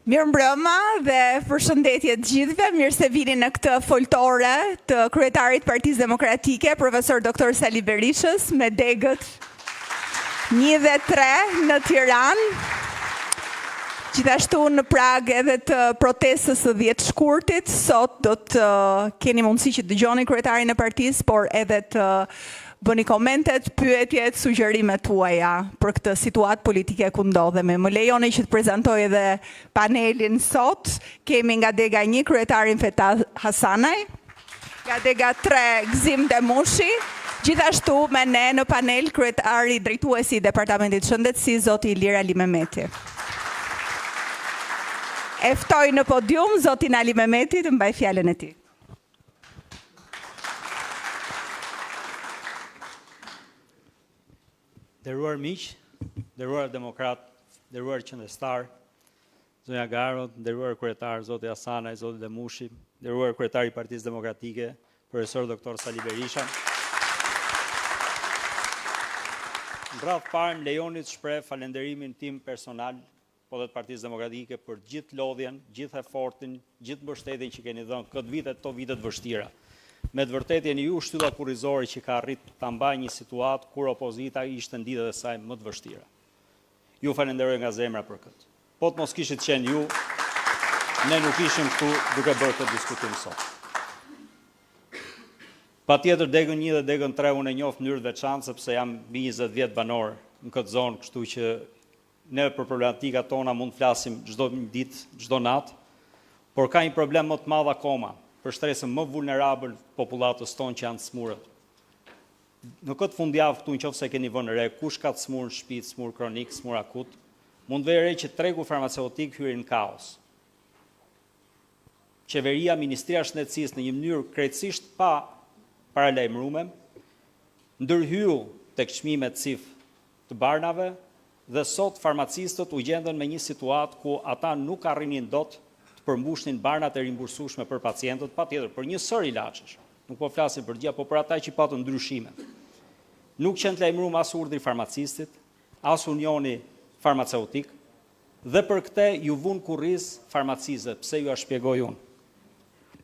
Mirëmbrëma dhe përshëndetje të gjithëve, mirë se vini në këtë foltore të kryetarit Partisë Demokratike, profesor Dr. Sali Berishës, me degët 1 dhe 3 në Tiranë. Gjithashtu në prag edhe të protestës së 10 shkurtit, sot do të keni mundësi që dëgjoni kryetarin e partisë, por edhe të bëni komentet, pyetjet, sugjerimet tuaja për këtë situatë politike ku ndodhemi. Më lejoni që të prezantoj edhe panelin sot. Kemi nga dega 1 kryetarin Feta Hasanaj, nga dega 3 Gzim Demushi, gjithashtu me ne në panel kryetari drejtuesi i Departamentit Shëndetësisë, zoti Ilir Ali Mehmeti. E ftoj në podium zotin Ali Mehmeti të mbaj fjalën e tij. Nderuar miq, nderuar demokrat, nderuar qendestar, zonja Garot, nderuar kryetar zoti Hasanaj, zoti Demushi, nderuar kryetari i Partisë Demokratike, profesor Dr. Sali Berisha. Në radhë parë më lejoni të shpreh falënderimin tim personal po dhe të Partisë Demokratike për gjithë lodhjen, gjithë efortin, gjithë mbështetjen që keni dhënë këtë vit e këto vite të vështira. Me të vërtetë jeni ju shtylla kurrizore që ka arrit ta mbajë një situatë kur opozita ishte ndidhe dhe saj më të vështira. Ju falenderoj nga zemra për këtë. Po të mos kishit qenë ju, ne nuk ishim këtu duke bërë këtë diskutim sot. Patjetër degën 1 dhe degën 3 unë e njoh në mënyrë veçantë sepse jam mbi 20 vjet banor në këtë zonë, kështu që ne për problematikat tona mund të flasim çdo ditë, çdo natë, por ka një problem më të madh akoma për shtresën më vulnerabël popullatës tonë që janë të smurët. Në këtë fundjavë këtu nëse keni vënë re kush ka të smurë në shtëpi, smurë kronik, smurë akut, mund vëre që tregu farmaceutik hyri në kaos. Qeveria, Ministria e Shëndetësisë në një mënyrë krejtësisht pa paralajmëruar ndërhyu tek çmimet cif të barnave dhe sot farmacistët u gjendën me një situatë ku ata nuk arrinin dot përmbushnin barnat e rimbursueshme për pacientët, patjetër për një sër ilaçesh. Nuk po flasim për gjë, po për ata që patën ndryshime. Nuk qenë të lajmëruar as urdhri farmacistit, as unioni farmaceutik, dhe për këtë ju vun kurriz farmacistët, pse ju a shpjegoj unë.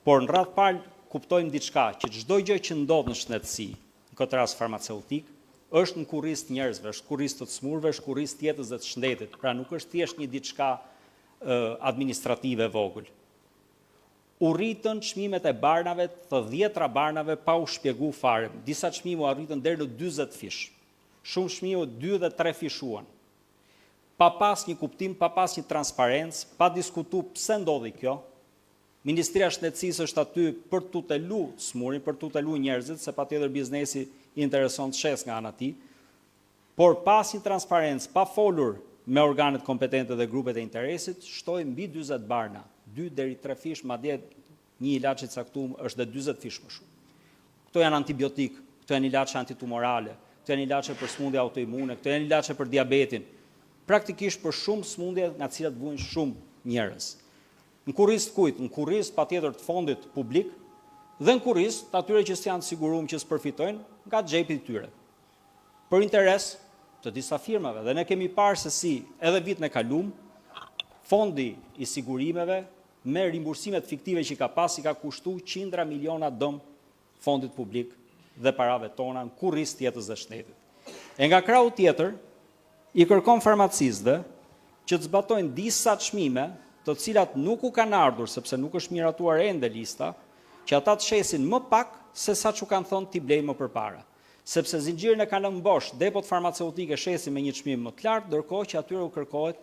Por në radhë parë kuptojmë diçka, që çdo gjë që ndodh në shëndetësi, në këtë rast farmaceutik, është në kurriz të njerëzve, është kurriz të smurëve, është kurriz të jetës dhe të shëndetit. Pra nuk është thjesht një diçka administrative vogël. U rritën çmimet e barnave, të 10 barnave pa u shpjegu fare. Disa çmime u arritën deri në 40 fish. Shumë çmime 2 dhe 3 fishuan. Pa pas një kuptim, pa pas një transparencë, pa diskutu pse ndodhi kjo. Ministria e Shëndetësisë është aty për të tutelu smurin, për të tutelu njerëzit, se patjetër biznesi i intereson të shes nga ana tij. Por pas një transparencë, pa folur me organet kompetente dhe grupet e interesit, shtoi mbi 40 barna, 2 deri 3 fish, madje një ilaç i caktuar është dhe 40 fish më shumë. Këto janë antibiotik, këto janë ilaçe antitumorale, këto janë ilaçe për smundje autoimune, këto janë ilaçe për diabetin. Praktikisht për shumë smundje nga të cilat vujnë shumë njerëz. Në kurriz të kujt? Në kurriz patjetër të fondit publik dhe në kurriz të atyre që janë të siguruar që s'përfitojnë nga xhepi i tyre. Për interes të disa firmave, dhe ne kemi parë se si edhe vitin e kaluar, fondi i sigurimeve me rimbursimet fiktive që ka pas i ka kushtuar qindra miliona dëm fondit publik dhe parave tona në kurriz të jetës dhe shëndetit. E nga krahu tjetër, i kërkon farmacistëve që të zbatojnë disa çmime, të cilat nuk u kanë ardhur sepse nuk është miratuar ende lista, që ata të shesin më pak se sa që kanë thonë t'i blej më përpara. Sepse zinxhirin e kanë lënë mbosh, depot farmaceutike shesin me një çmim më të lartë, ndërkohë që atyre u kërkohet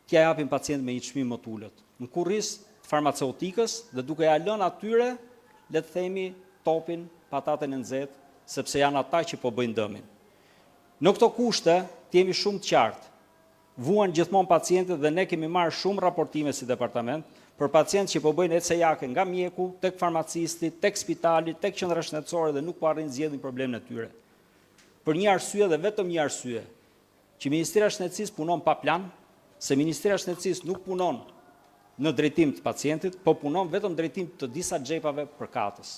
t'ia japin pacientit me një çmim më të ulët. Në kurriz të farmaceutikës dhe duke ja lënë atyre, le të themi, topin, patatën e nxehtë, sepse janë ata që po bëjnë dëmin. Në këto kushte, t'jemi shumë të qartë. Vuan gjithmonë pacientët dhe ne kemi marrë shumë raportime si departament për pacientë që po bëjnë ECA-ke nga mjeku, tek farmacisti, tek spitali, tek qendra shëndetësore dhe nuk po arrin zgjedhin problemin e tyre. Për një arsye dhe vetëm një arsye, që Ministria e Shëndetësisë punon pa plan, se Ministria e Shëndetësisë nuk punon në drejtim të pacientit, po punon vetëm drejtim të disa xhepave përkatës.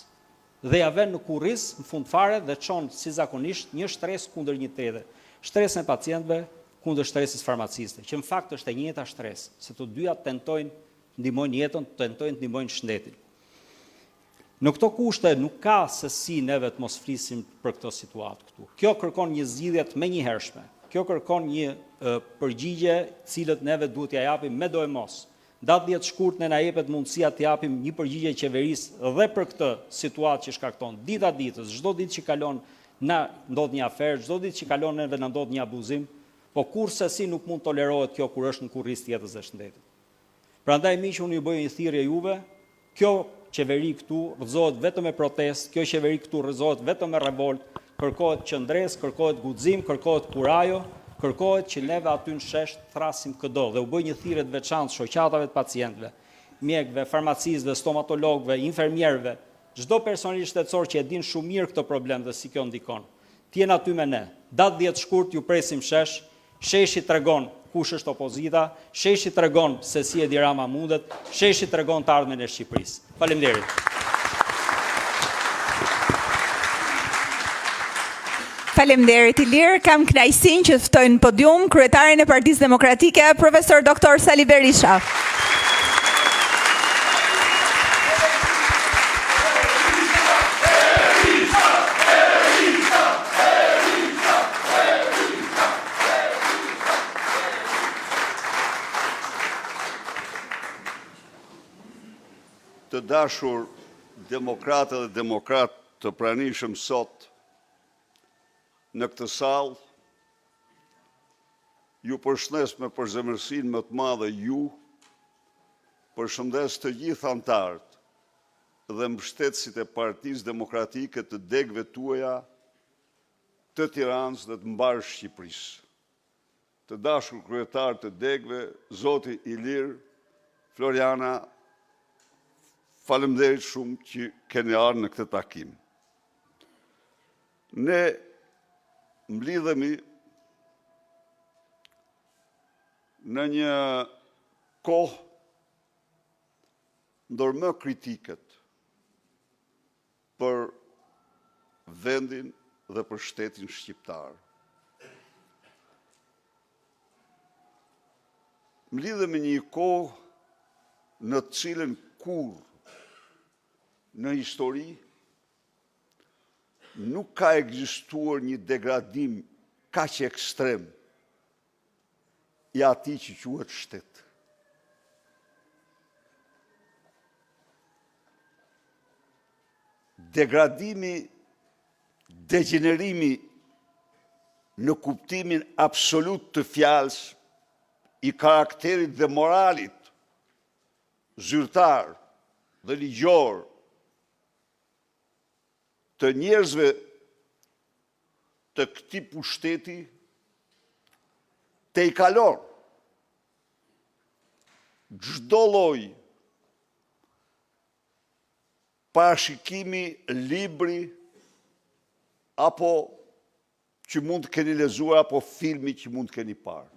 Dhe ja vën në kurriz në fund fare dhe çon si zakonisht një shtresë kundër një tjetër. Shtresën e pacientëve, kundër shtresës farmaciste, që në fakt është e njëjta shtresë, se të dyja tentojnë ndihmojnë jetën, tentojnë të ndihmojnë shtetin. Në këto kushte nuk ka se si neve të mos flisim për këtë situatë këtu. Kjo kërkon një zgjidhje të menjëhershme. Kjo kërkon një përgjigje cilët neve duhet t'ja japim me do e mos. Datë 10 shkurt ne na jepet mundësia të japim një përgjigje qeverisë dhe për këtë situatë që shkakton dita ditës, çdo ditë që kalon na ndodh një aferë, çdo ditë që kalon neve na ndodh një abuzim, po kurse si nuk mund tolerohet kjo kur është në kurriz të jetës së shtetit. Prandaj miq, unë ju bëj një thirrje juve, kjo qeveri këtu rrëzohet vetëm me protestë, kjo qeveri këtu rrëzohet vetëm me revoltë, kërkohet qëndres, kërkohet guxim, kërkohet kurajo, kërkohet që neve aty në shesh thrasim këdo dhe u bëj një thirrje të veçantë shoqatave të pacientëve, mjekëve, farmacistëve, stomatologëve, infermierëve, çdo personel shtetësor që e din shumë mirë këtë problem dhe si kjo ndikon. Të jenë aty me ne. Datë 10 shkurt ju presim shesh, sheshi tregon kush është opozita, sheshi tregon se si Edi Rama mundet, sheshi tregon të ardhmen e Shqipërisë. Faleminderit. Faleminderit Ilir, kam kënaqësinë që të ftoj në podium kryetarin e Partisë Demokratike, profesor Dr. Sali Berisha. Të dashur demokratë dhe demokratë të pranishëm sot në këtë salë, ju përshëndes me përzemërsinë më të madhe ju, përshëndes të gjithë anëtarët dhe mbështetësit e Partisë Demokratike të degëve tuaja të Tiranës dhe të mbarë Shqipërisë. Të dashur kryetar të degëve, zoti Ilir, Floriana, faleminderit shumë që keni ardhur në këtë takim. Ne mblidhemi në një kohë ndër më kritiket për vendin dhe për shtetin shqiptar. Mblidhemi një kohë në të cilën kurrë në histori nuk ka ekzistuar një degradim kaq ekstrem i atij që quhet shtet. Degradimi, degenerimi në kuptimin absolut të fjalës i karakterit dhe moralit zyrtar dhe ligjor të njerëzve të këtij pushteti te i kalon çdo lloj parashikimi, libri apo që mund të keni lexuar apo filmi që mund të keni parë.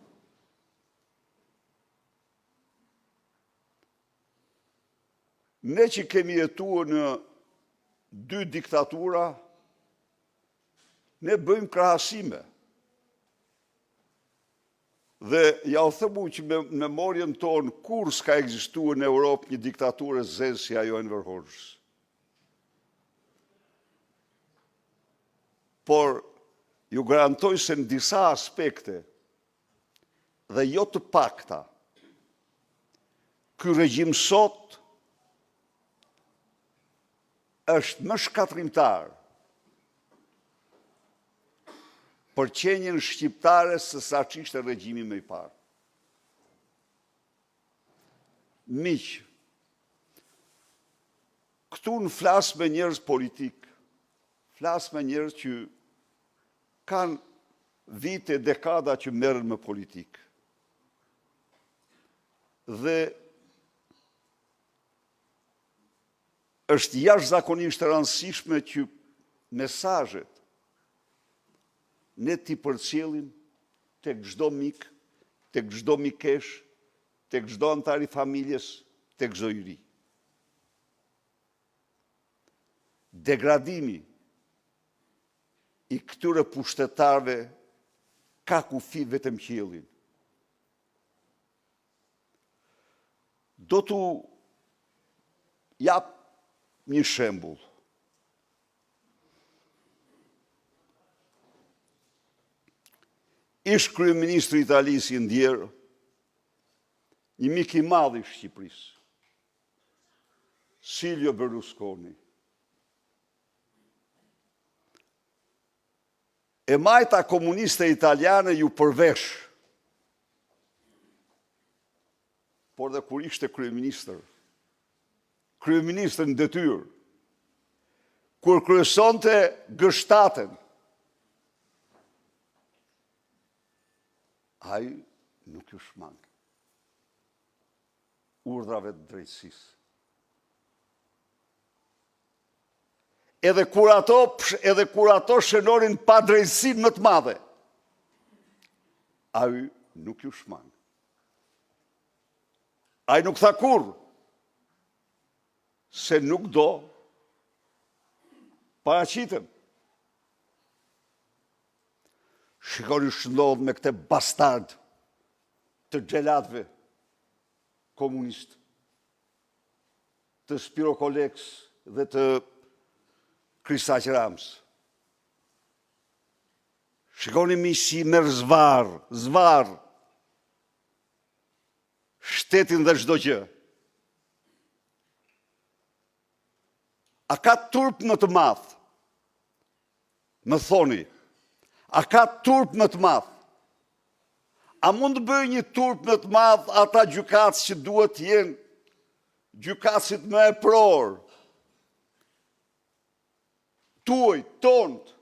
Ne që kemi jetuar në dy diktatura, ne bëjmë krahasime. Dhe ja u thëmu që me memorien tonë kur s'ka ekzistuar në Europë një diktaturë e zezë si ajo Enver Hoxhës. Por ju garantoj se në disa aspekte dhe jo të pakta, ky regjim sot është më shkatrimtar për qenjen shqiptare se sa ç'ishte regjimi më i parë. Miq, këtu në flas me njerëz politik, flas me njerëz që kanë vite, dekada që merren me politikë. Dhe është jashtëzakonisht e rëndësishme që mesazhet ne t'i përcjellim tek çdo mik, tek çdo mikesh, tek çdo antar i familjes, tek çdo i ri. Degradimi i këtyre pushtetarëve ka kufi vetëm qiellin. Do t'u jap një shembull. Ish kryeministri i Italisë i ndjerë, një mik i madh i Shqipërisë, Silvio Berlusconi. E majta komuniste italiane ju përvesh, por dhe kur ishte kryeministër në detyrë, kur kryesonte G7-ën, ai nuk ju shmang urdhrave të drejtësisë. Edhe kur ato shënonin pa drejtësinë më të madhe, ai nuk ju shmang. Ai nuk tha kurrë se nuk do paraqiten. Shikoni shëndodh me këte bastard të xhelatëve komunistë, të Spiro Koleks dhe të Kristaq Rams. Shikoni mi si merr zvar, shtetin dhe çdo gjë. A ka turp më të madh? Më thoni, a ka turp më të madh? A mund të bëjë një turp më të madh ata gjykatës që duhet të jenë gjykatësit më e prorë, tuaj, tonët,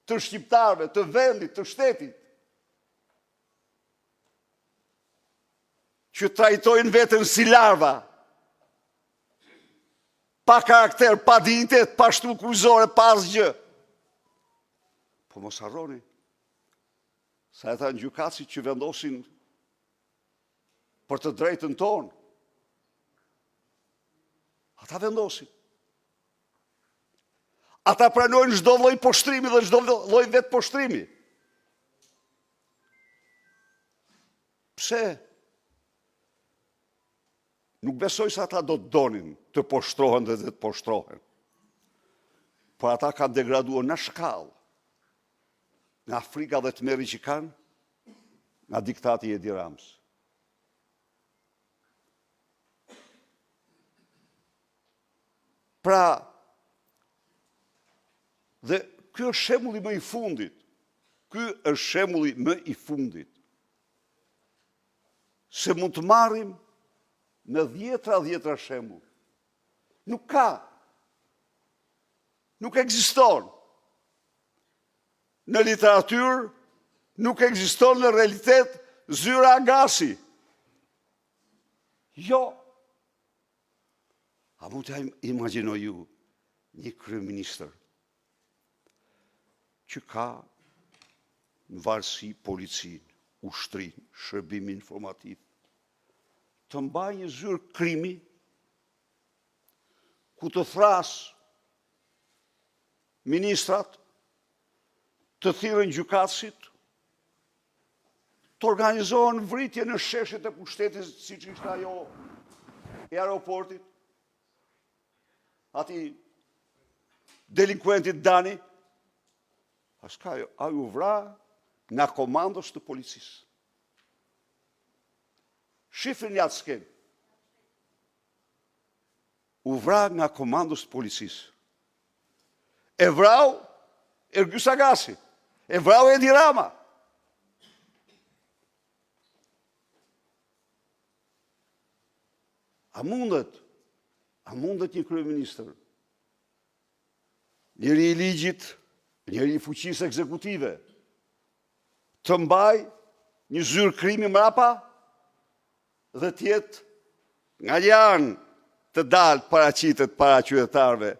të shqiptarëve, të vendit, të shtetit, që trajtojnë veten si larva, pa karakter, pa dinjitet, pa shtu kryqëzore, pa asgjë. Po mos harroni, sa ata gjykatësit që vendosin për të drejtën tonë, ata vendosin. Ata pranojnë çdo lloj poshtrimi dhe çdo lloj vetë poshtrimi. Pse? Nuk besoj se ata do të donin të poshtrohen dhe të poshtrohen. Por ata kanë degraduar në shkallë nga Afrika dhe të merri që kanë, nga diktati i Edi Rams. Pra, dhe ky është shembulli më i fundit. Ky është shembulli më i fundit. Se mund të marrim në dhjetra shembull. Nuk ka. Nuk ekziston. Në literaturë, nuk ekziston në realitet Zyra Agasi. Jo. A mund të imagjinoj ju një kryeministër që ka në varësi policinë, ushtrinë, shërbimin informativ, të mbaj një zyrë krimi, ku të thrasë ministrat, të thirrën gjykatësit, të organizohen vritje në sheshet e pushtetit, siç ishte ajo e aeroportit, ati delinkuentit Dani, a ju vra nga komandos të policisë. Shifrin jatë skenë. U vra nga komandos të policisë. E vrau Ergjys Agasi. E vrau Edi Rama. A mundet një kryeministër, njëri i ligjit, njëri i fuqisë ekzekutive, të mbaj një zyrë krimi mrapa dhe tjetë nga janë të dalë paraqitet para qytetarëve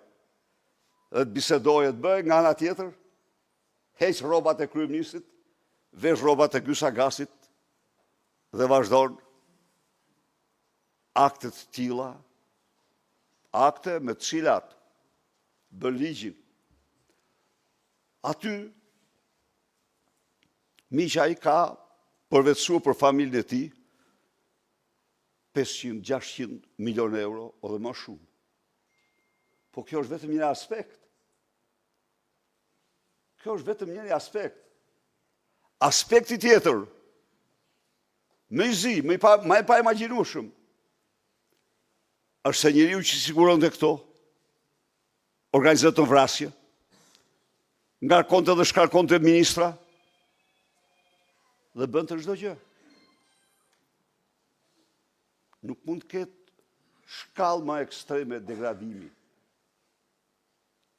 dhe të bisedojë të bëj, nga ana tjetër, heq rrobat e kryeministit, vesh rrobat e Ergjys Agasit dhe vazhdon akte të tilla, akte me të cilat bën ligjin. Aty Miqa i ka përvetësuar për familjen e tij 500-600 milion euro o dhe më shumë. Po kjo është vetëm një aspekt. Kjo është vetëm një aspekt. Aspekti tjetër, më i zi, më i pa imagjinueshëm, është se njeriu që siguronte këto, organizaton vrasje, ngarkonte dhe shkarkonte ministra, dhe bënte çdo gjë. Nuk mund të ketë shkallë më ekstreme degradimi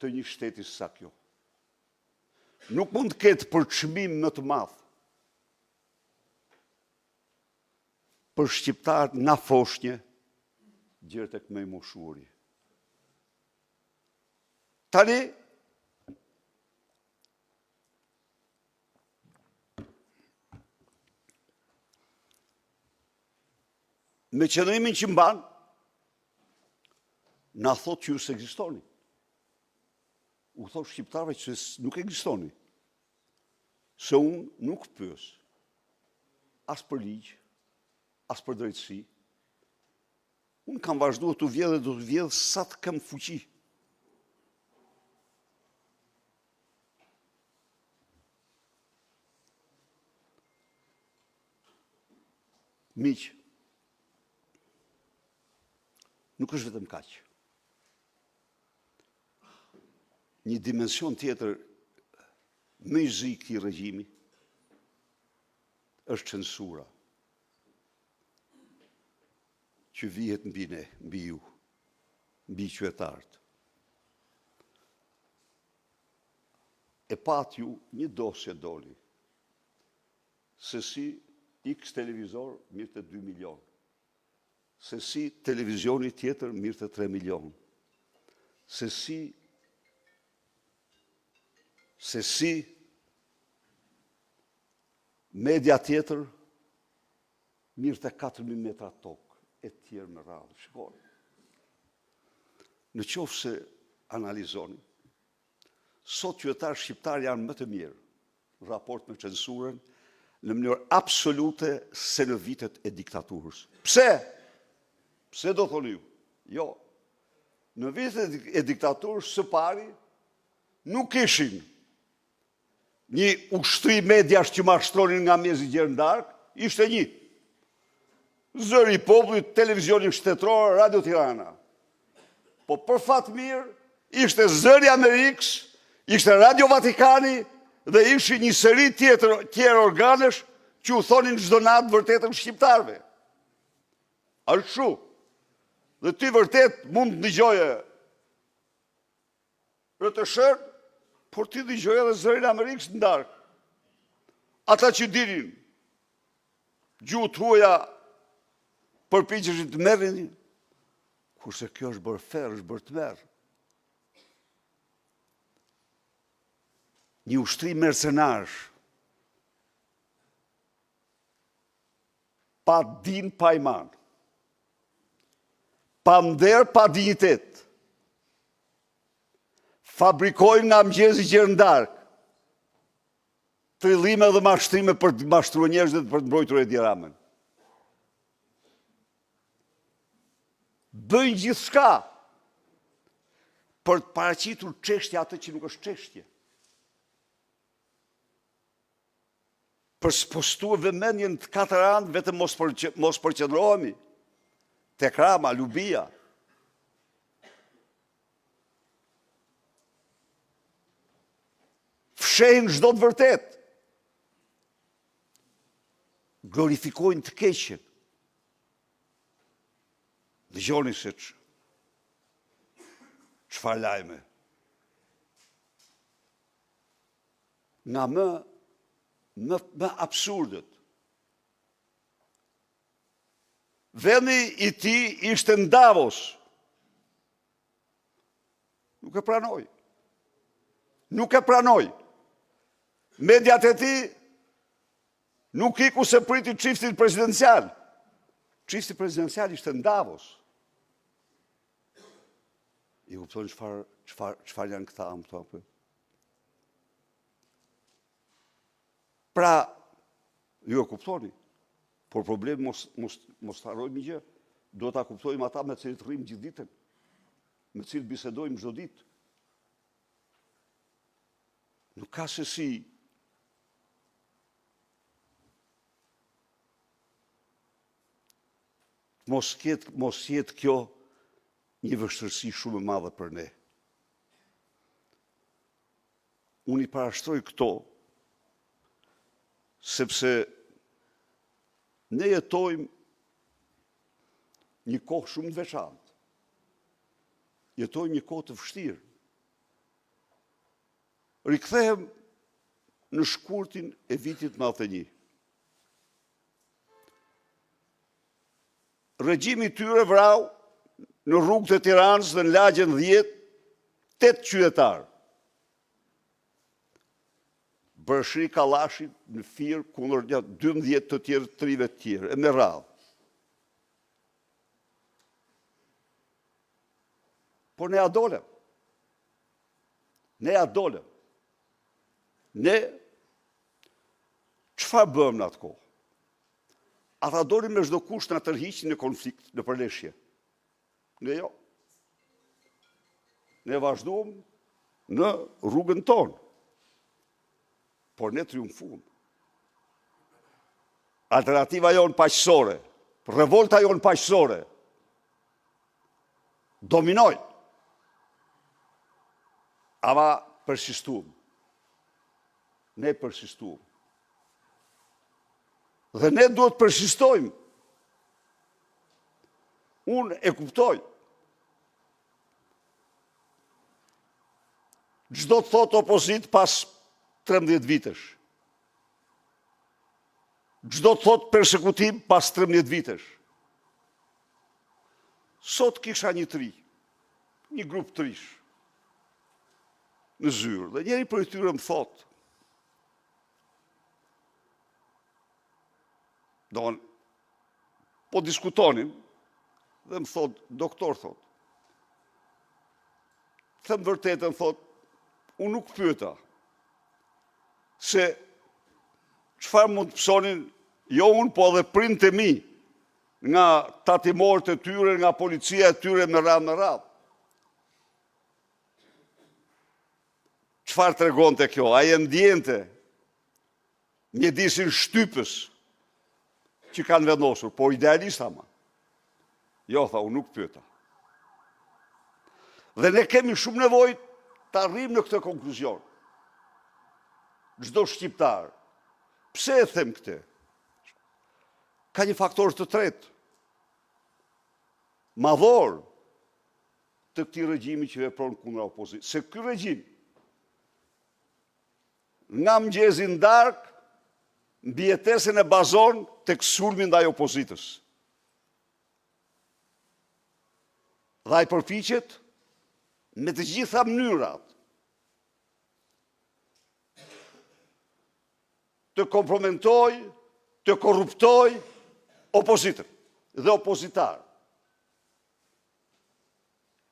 të një shteti sa kjo. Nuk mund të ketë përçmim më të madh për shqiptarët na foshnjë gjërë tek më i moshuari. Tani, me qëndrimin që mban, na thot që ju se ekzistoni. U thot shqiptarëve që nuk ekzistoni. Se unë nuk pyes as për ligj, as për drejtësi. Unë kam vazhduar të vjedh dhe do të vjedh sa të kam fuqi. Miq, nuk është vetëm kaq. Një dimension tjetër më i zi këtij regjimi është censura që vihet mbi ne, mbi ju, mbi qytetarët. E pat ju një dosje doli, se si X televizor mirë të 2 milion, se si televizioni tjetër mirë të 3 milion, se si media tjetër mirë të 4.000 metra tokë, e tjerë me radhë. Shikoni. Në qoftë se analizoni, sot qytetarët shqiptar janë më të mirë në raport me censurën në mënyrë absolute se në vitet e diktaturës. Pse? Pse do thoni ju? Jo. Në vitet e diktaturës së pari nuk ishin një ushtri mediash që mashtronin nga mezi gjerë ndark, ishte një. Zëri i popullit, televizionin shtetëror, Radio Tirana. Po për fat mirë, ishte Zëri Amerikës, ishte Radio Vatikani dhe ishin një seri tjerë organesh që u thonin çdo natë vërtetën shqiptarëve. Është kështu. Dhe ti vërtet mund të dëgjoje RTS-n, por ti dëgjoje edhe Zërin Amerikës ndark. Ata që dinin gjuhë të huaja përpiqeshin të merrin, kurse kjo është bërë ferë, është bërë të merë. Një ushtri mercenarësh, pa din, pa iman, pa nder, pa dignitet, fabrikojnë nga mëngjesi gjerë ndark trillime dhe mashtrime për të mashtruar njerëz dhe për të mbrojtur Edi Ramën. Bëjnë gjithçka për të paraqitur çështja atë që nuk është çështje. Për spostuar vëmendjen të 4 anë, vetëm mos përqendrohemi tek Rama, Lubia. Fshehin çdo të vërtet. Glorifikojnë të keqen. Dëgjoni se çfarë lajme. Nga më absurdët. Vendi i tij ishte në Davos. Nuk e pranoi. Nuk e pranoi. Mediat e tij nuk iku se priti çiftin presidencial. Çifti presidencial ishte në Davos. I kupton çfarë janë këta, më thon. Pra, Ju e kuptoni. Por problemi mos të harrojmë një gjë. Do ta kuptojmë ata me cilët rrim gjithë ditën, me cilët bisedojmë çdo ditë. Nuk ka se si mos jetë kjo një vështirësi shumë e madhe për ne. Unë i parashtroj këto, sepse ne jetojmë një kohë shumë të veçantë. Jetojmë një kohë të vështirë. Rikthehem në shkurtin e vitit 91. Regjimi i tyre vrau në rrugët e Tiranës dhe në lagjen 10, 8 qytetarë. Bërshri Kallashi në Firë kundër 12 të tjerë, 3 të tjerë, e me radhë. Por ne adolem. Ne çfarë bëmë në atë kohë? Ata donin me çdo kusht na tërhiqin në konflikt, në përleshje. Ne jo. Ne vazhduam në rrugën tonë. Por ne triumfuam. Alternativa jonë paqësore, revolta jonë paqësore, dominoi. Ama persistuam. Ne persistuam. Dhe ne duhet persistojmë. Unë e kuptoj. Çdo të thotë opozit pas 13 vitesh. Çdo të thotë persekutim pas 13 vitesh. Sot kisha një tri, një grup trish në zyrë, dhe njeri për tyre më thotë, po diskutonim, dhe më thotë, doktor thotë, them vërtetën, thotë, unë nuk pyeta, se çfarë mund të pësonin, jo unë, po edhe prindët e mi, nga tatimorët e tyre, nga policia e tyre me radhë. Çfarë tregonte kjo? A e ndjente mjedisin shtypës që kanë vendosur, po idealist ama. Jo, tha, unë nuk pyeta. Dhe ne kemi shumë nevojë të arrijmë në këtë konkluzion. Çdo shqiptar. Pse e them këtë? Ka një faktor të tretë, madhor të këtij regjimi që vepron kundër opozitës. Se ky regjim nga mëngjesi në darkë, mbijetesën e bazon tek sulmi ndaj opozitës. Dhe ai përpiqet me të gjitha mënyrat të kompromitoj, të korruptoj opozitën dhe opozitar.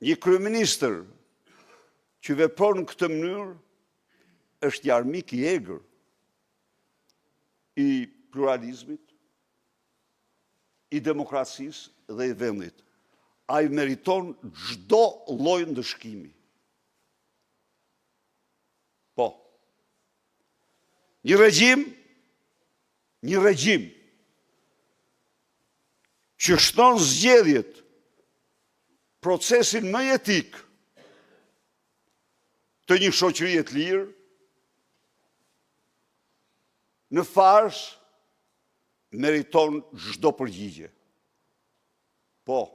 Një kryeministër që vepron në këtë mënyrë është një armik i egër i pluralizmit, i demokracisë dhe i vendit. Ai meriton çdo lloj ndëshkimi. Po. Një regjim që shton zgjedhjet, procesin më etik të një shoqërie të lirë, në fars meriton çdo përgjigje. Po,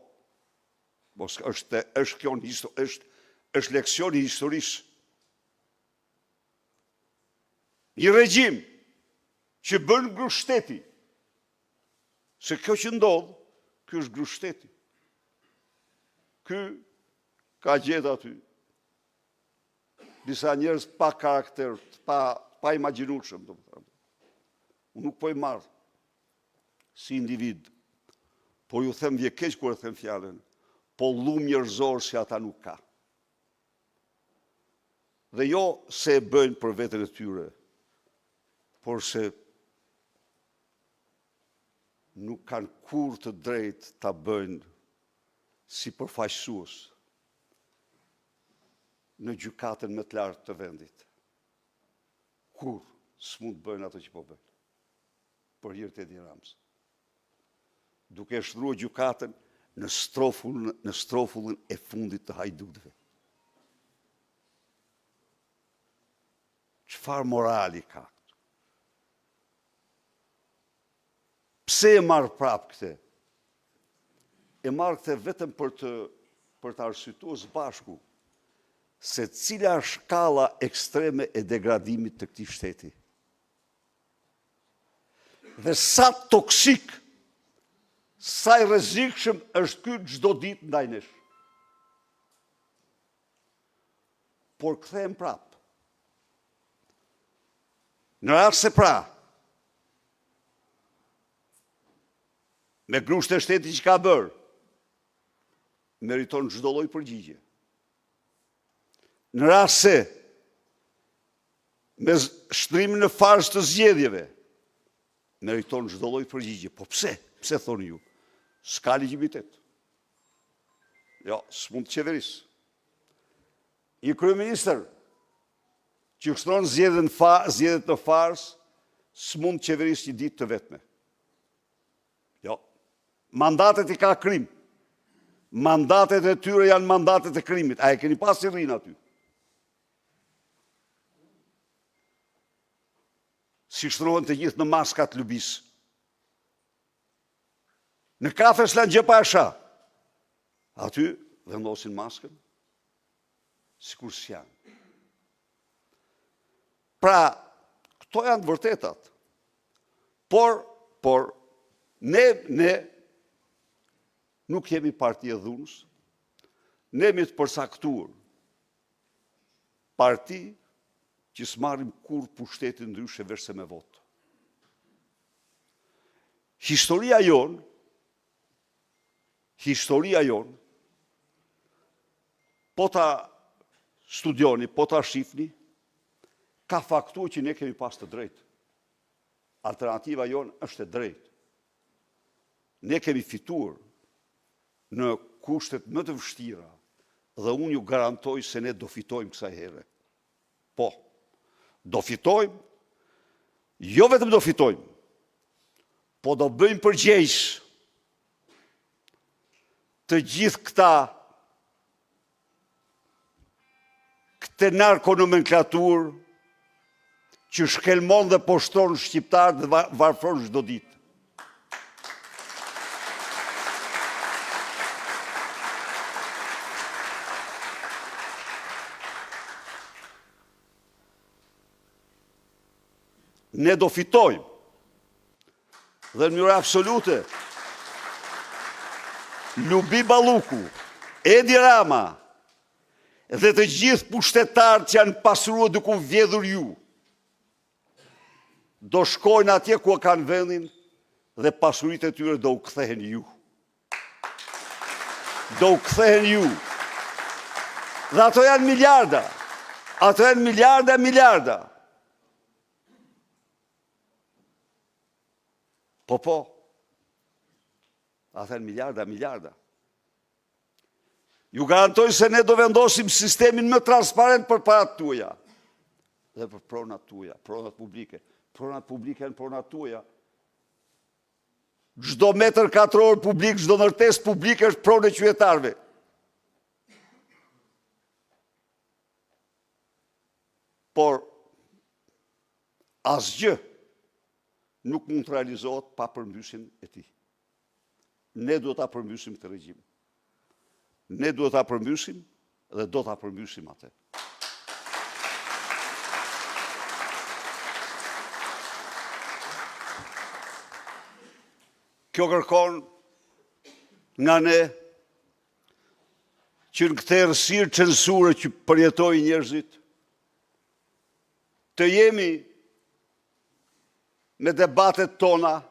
është leksion i historisë. Një regjim që bën grushteti, se kjo që ndodh, ky është grushteti. Ky ka gjetur aty disa njerëz pa karakter, pa imagjinueshëm, domethënë. Unë nuk po i marr si individ, po ju them vje keq kur e them fjalën, po llumë njerëzor si ata nuk ka. Dhe jo se e bëjnë për veten e tyre, por se nuk kanë kur të drejt ta bëjnë si përfaqësues në gjykatën më të lartë të vendit. Kur s'mund të bëjnë ato që po bëjnë për hir të Edi Ramës. Duke shtruar gjykatën në strofullën e fundit të hajdutëve. Çfarë morali ka këtu? Pse e marr prapë këtë? E marr këtë vetëm për të arsyetuar së bashku se cila është shkalla ekstreme e degradimit të këtij shteti. Dhe sa toksik, sa i rrezikshëm është ky çdo ditë ndaj nesh. Por kthehem prapë. Në rast se pra, me grusht e shteti që ka bërë, meriton çdo lloj përgjigje. Në rast se, me shtrimin në fars të zgjedhjeve, meriton çdo lloj përgjigje. Po pse? Pse thoni ju? S'ka legitimitet. Jo, s'mund të qeverisë. Një kryeministër që ushtron zgjedhjet në fars, s'mund të qeverisë një ditë të vetme. Jo. Mandatet i ka krim. Mandatet e tyre janë mandatet e krimit. A e keni pas i rrinë aty? Si shtrohen të gjithë në maskat lubis. Në kafe s'lan gjë pa e sha. Aty vendosin maskën, sikur s'janë. Pra, këto janë të vërtetat. Por, ne nuk jemi parti e dhunës, ne jemi të përsaktuar parti që s'marrim kur pushtetin ndryshe veçse me votë. Historia jon, po ta studioni, po ta shifni, ka faktuar që ne kemi pas të drejtë. Alternativa jon është e drejtë. Ne kemi fituar në kushtet më të vështira dhe unë ju garantoj se ne do fitojmë kësaj here. Po, do fitojmë, jo vetëm do fitojmë, po do bëjmë përgjegjës të gjithë këtë narkonomenklaturë që shkelmon dhe poshtron shqiptarë dhe varfron çdo ditë. Ne do fitojmë. Dhe në mënyrë absolute, Lubi Balluku, Edi Rama dhe të gjithë pushtetarët që janë pasuruar duke u vjedhur ju, do shkojnë atje ku kanë vendin dhe pasuritë e tyre do u kthehen ju. Do u kthehen ju. Dhe ato janë miliarda. Ato janë miliarda. Po. Ato janë miliarda. Ju garantoj se ne do vendosim sistemin më transparent për parat tuaja dhe për pronat tuaja, pronat publike. Pronat publike janë pronat tuaja. Çdo metër katror publik, çdo ndërtesë publike është pronë e qytetarëve. Por asgjë nuk mund të realizohet pa përmbysjen e tij. Ne duhet ta përmbysim këtë regjim. Ne duhet ta përmbysim dhe do ta përmbysim atë. Kjo kërkon nga ne që në këtë errësirë censure që përjetojnë njerëzit, të jemi me debatet tona,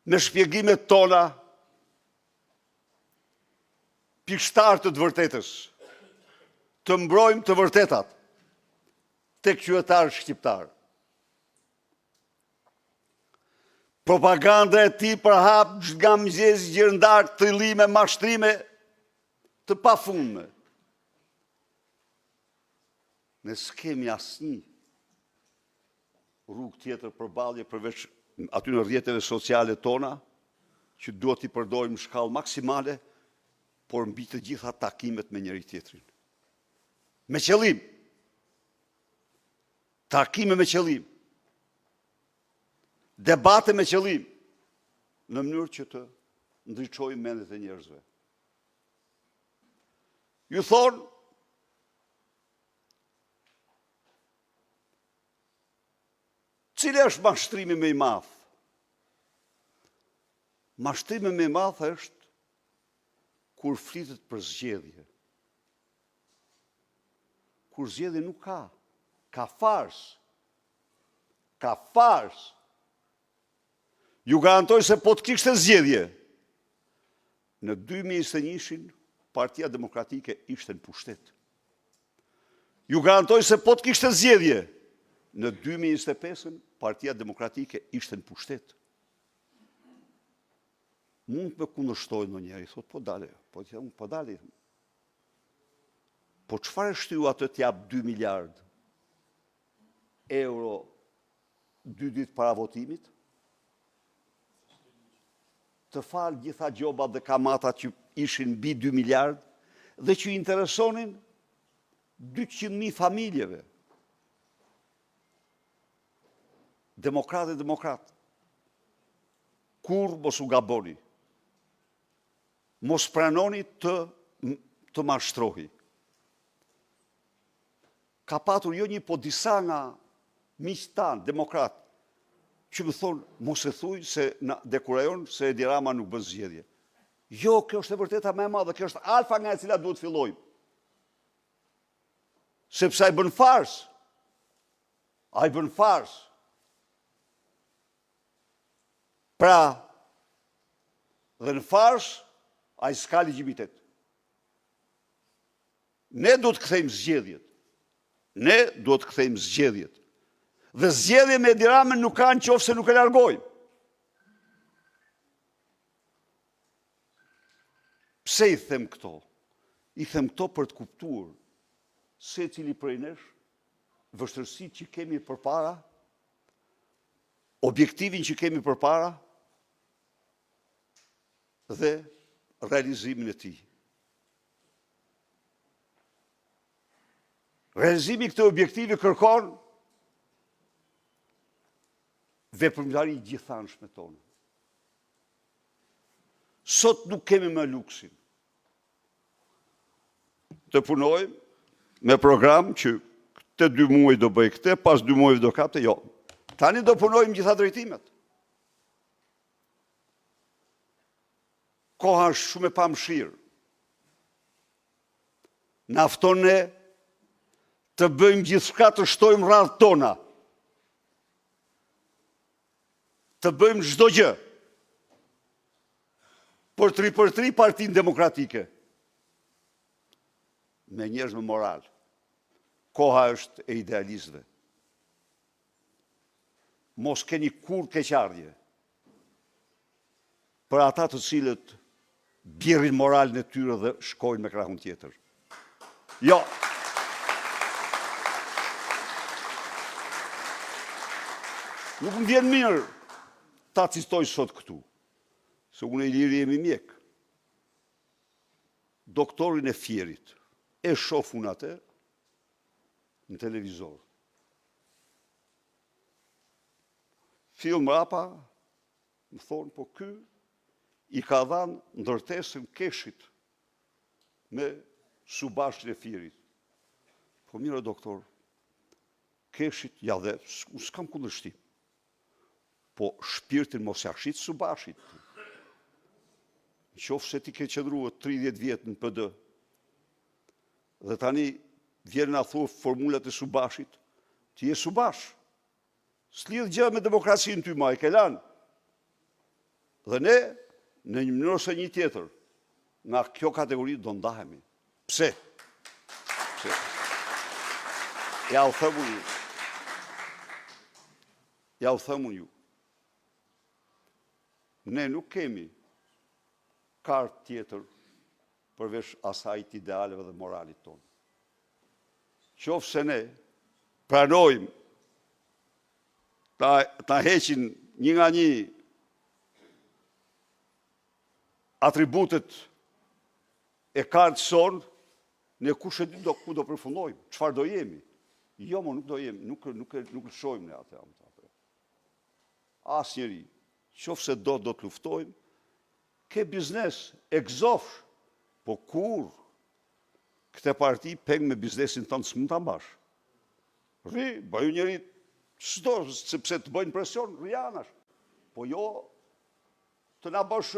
me shpjegimet tona, pikëtar të vërtetës, të mbrojmë të vërtetat tek qytetarët shqiptar. propaganda e ti për hap nga mëngjesi gjërëndar, thrillime, mashtrime të pafundme. Ne s'kemi asnjë rrugë tjetër përballje përveç aty në rrjeteve sociale tona, që duhet t'i përdorim në shkallë maksimale, por mbi të gjitha takimet me njëri tjetrin. Me qëllim. Takime me qëllim. Debate me qëllim. Në mënyrë që të ndriçojmë mendet e njerëzve. Ju thonë, cili është mashtrimi më i madh? Mashtrimi më i madh është kur flitet për zgjedhje. Kur zgjedhje nuk ka. Ka fars. Ka fars. Ju garantoj se po të kishte zgjedhje. Në 2021 Partia Demokratike ishte në pushtet. Ju garantoj se po të kishte zgjedhje. Në 2025 Partia Demokratike ishte në pushtet. Mund të me kundërshtojnë në njeri, thot, po dale, po dale. Po çfarë shtyu atë t'jap 2 miliard euro 2 ditë para votimit? Të falë gjitha gjobat dhe kamatat që ishin mbi 2 miliard dhe që interesonin 200.000 familjeve. Demokrat. Kur mos u gaboni. Mos pranoni të mashtrohi. Ka patur jo një, po disa nga miqtë tanë, demokrat, që më thonë, mos e thuj se na dekurajon se Edi Rama nuk bën zgjedhje. Jo, kjo është e vërteta më e madhe, kjo është alfa nga e cila duhet fillojmë. Sepse ai bën fars. Ai bën fars. Pra, dhe në fars, ai s'ka legitimitet. Ne do të kthejmë zgjedhjet. Ne do të kthejmë zgjedhjet. Dhe zgjedhje me Edi Ramën nuk kanë qoftë se nuk e largojmë. Pse i them këto? I them këto për të kuptuar se cili prej nesh, vështërsitë që kemi përpara, objektivin që kemi përpara dhe realizimin e tij. Realizimi i këtij objektivi kërkon veprimtari gjithanshme tonë. Sot nuk kemi më luksin të punojmë me program që këtë 2 muaj do bëj këtë, pas 2 muajve do kapte, jo. Tani do punojmë gjitha drejtimet. Koha është shumë e pamëshirë. Na fton ne të bëjmë gjithçka të shtojmë radhët tona. Të bëjmë çdo gjë. Por 3x3 Partinë Demokratike. Me njerëz me moral. Koha është e idealistëve. Mos keni kur keqardhje për ata të cilët bjerrin moralin e tyre dhe shkojnë me krahun tjetër. Jo. Nuk më vjen mirë ta citoj sot këtu, se unë e Iliri jemi mjek. Doktorin e Fierit, e shoh unë atë në televizor. Film rapa, më thonë, po ky i ka dhanë ndërtesën Keshit me Subashtin e Fierit. Po mira doktor, Keshit, ja dhe, s'kam kundërshtim. Po shpirtin mos ja shit Subashit. Në qoftë se ti ke qëndruar 30 vjet në PD, dhe tani vjen na thu formulat e Subashit, ti je Subash. S'lidh gjë me demokracinë ty ma, e ke lanë. Dhe ne, në një mënyrë ose një tjetër, nga kjo kategori do ndahemi. Pse? Pse? Ja u thëmë ju. ne nuk kemi kartë tjetër përveç asaj të idealeve dhe moralit tonë. Qoftë se ne pranojmë ta heqin një nga një atributet e kartës sonë, ne kush e di ku do përfundojmë, çfarë do jemi. Jo, nuk do jemi, nuk lëshojmë ne atë. Asnjëri, qoftë se do të luftojmë, ke biznes, egzofsh, po kur këte parti peng me biznesin tënë s'mund ta mbash. Rri, bëju njëri çdo, sepse të bëjnë presion, rjanash. Po jo, të na bësh,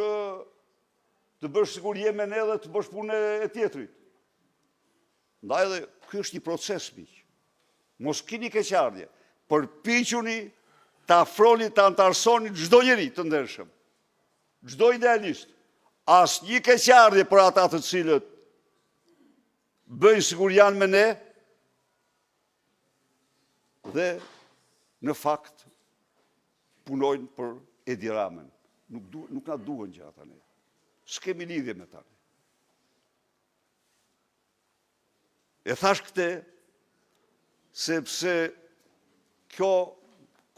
të bësh sigur jeme ne dhe të bësh punë e tjetrit. Ndaj dhe, ky është një proces, miq. Mos keni keqardhje. Përpiquni të afroni, të antarësoni çdo njeri të ndershëm. Çdo idealist. As një keqardhje për ata të cilët bëjnë sigur janë me ne, dhe në fakt punojnë për Edi Ramën. Nuk na duhen gjë ata ne. S'kemi lidhje me ta. E thash këte, sepse kjo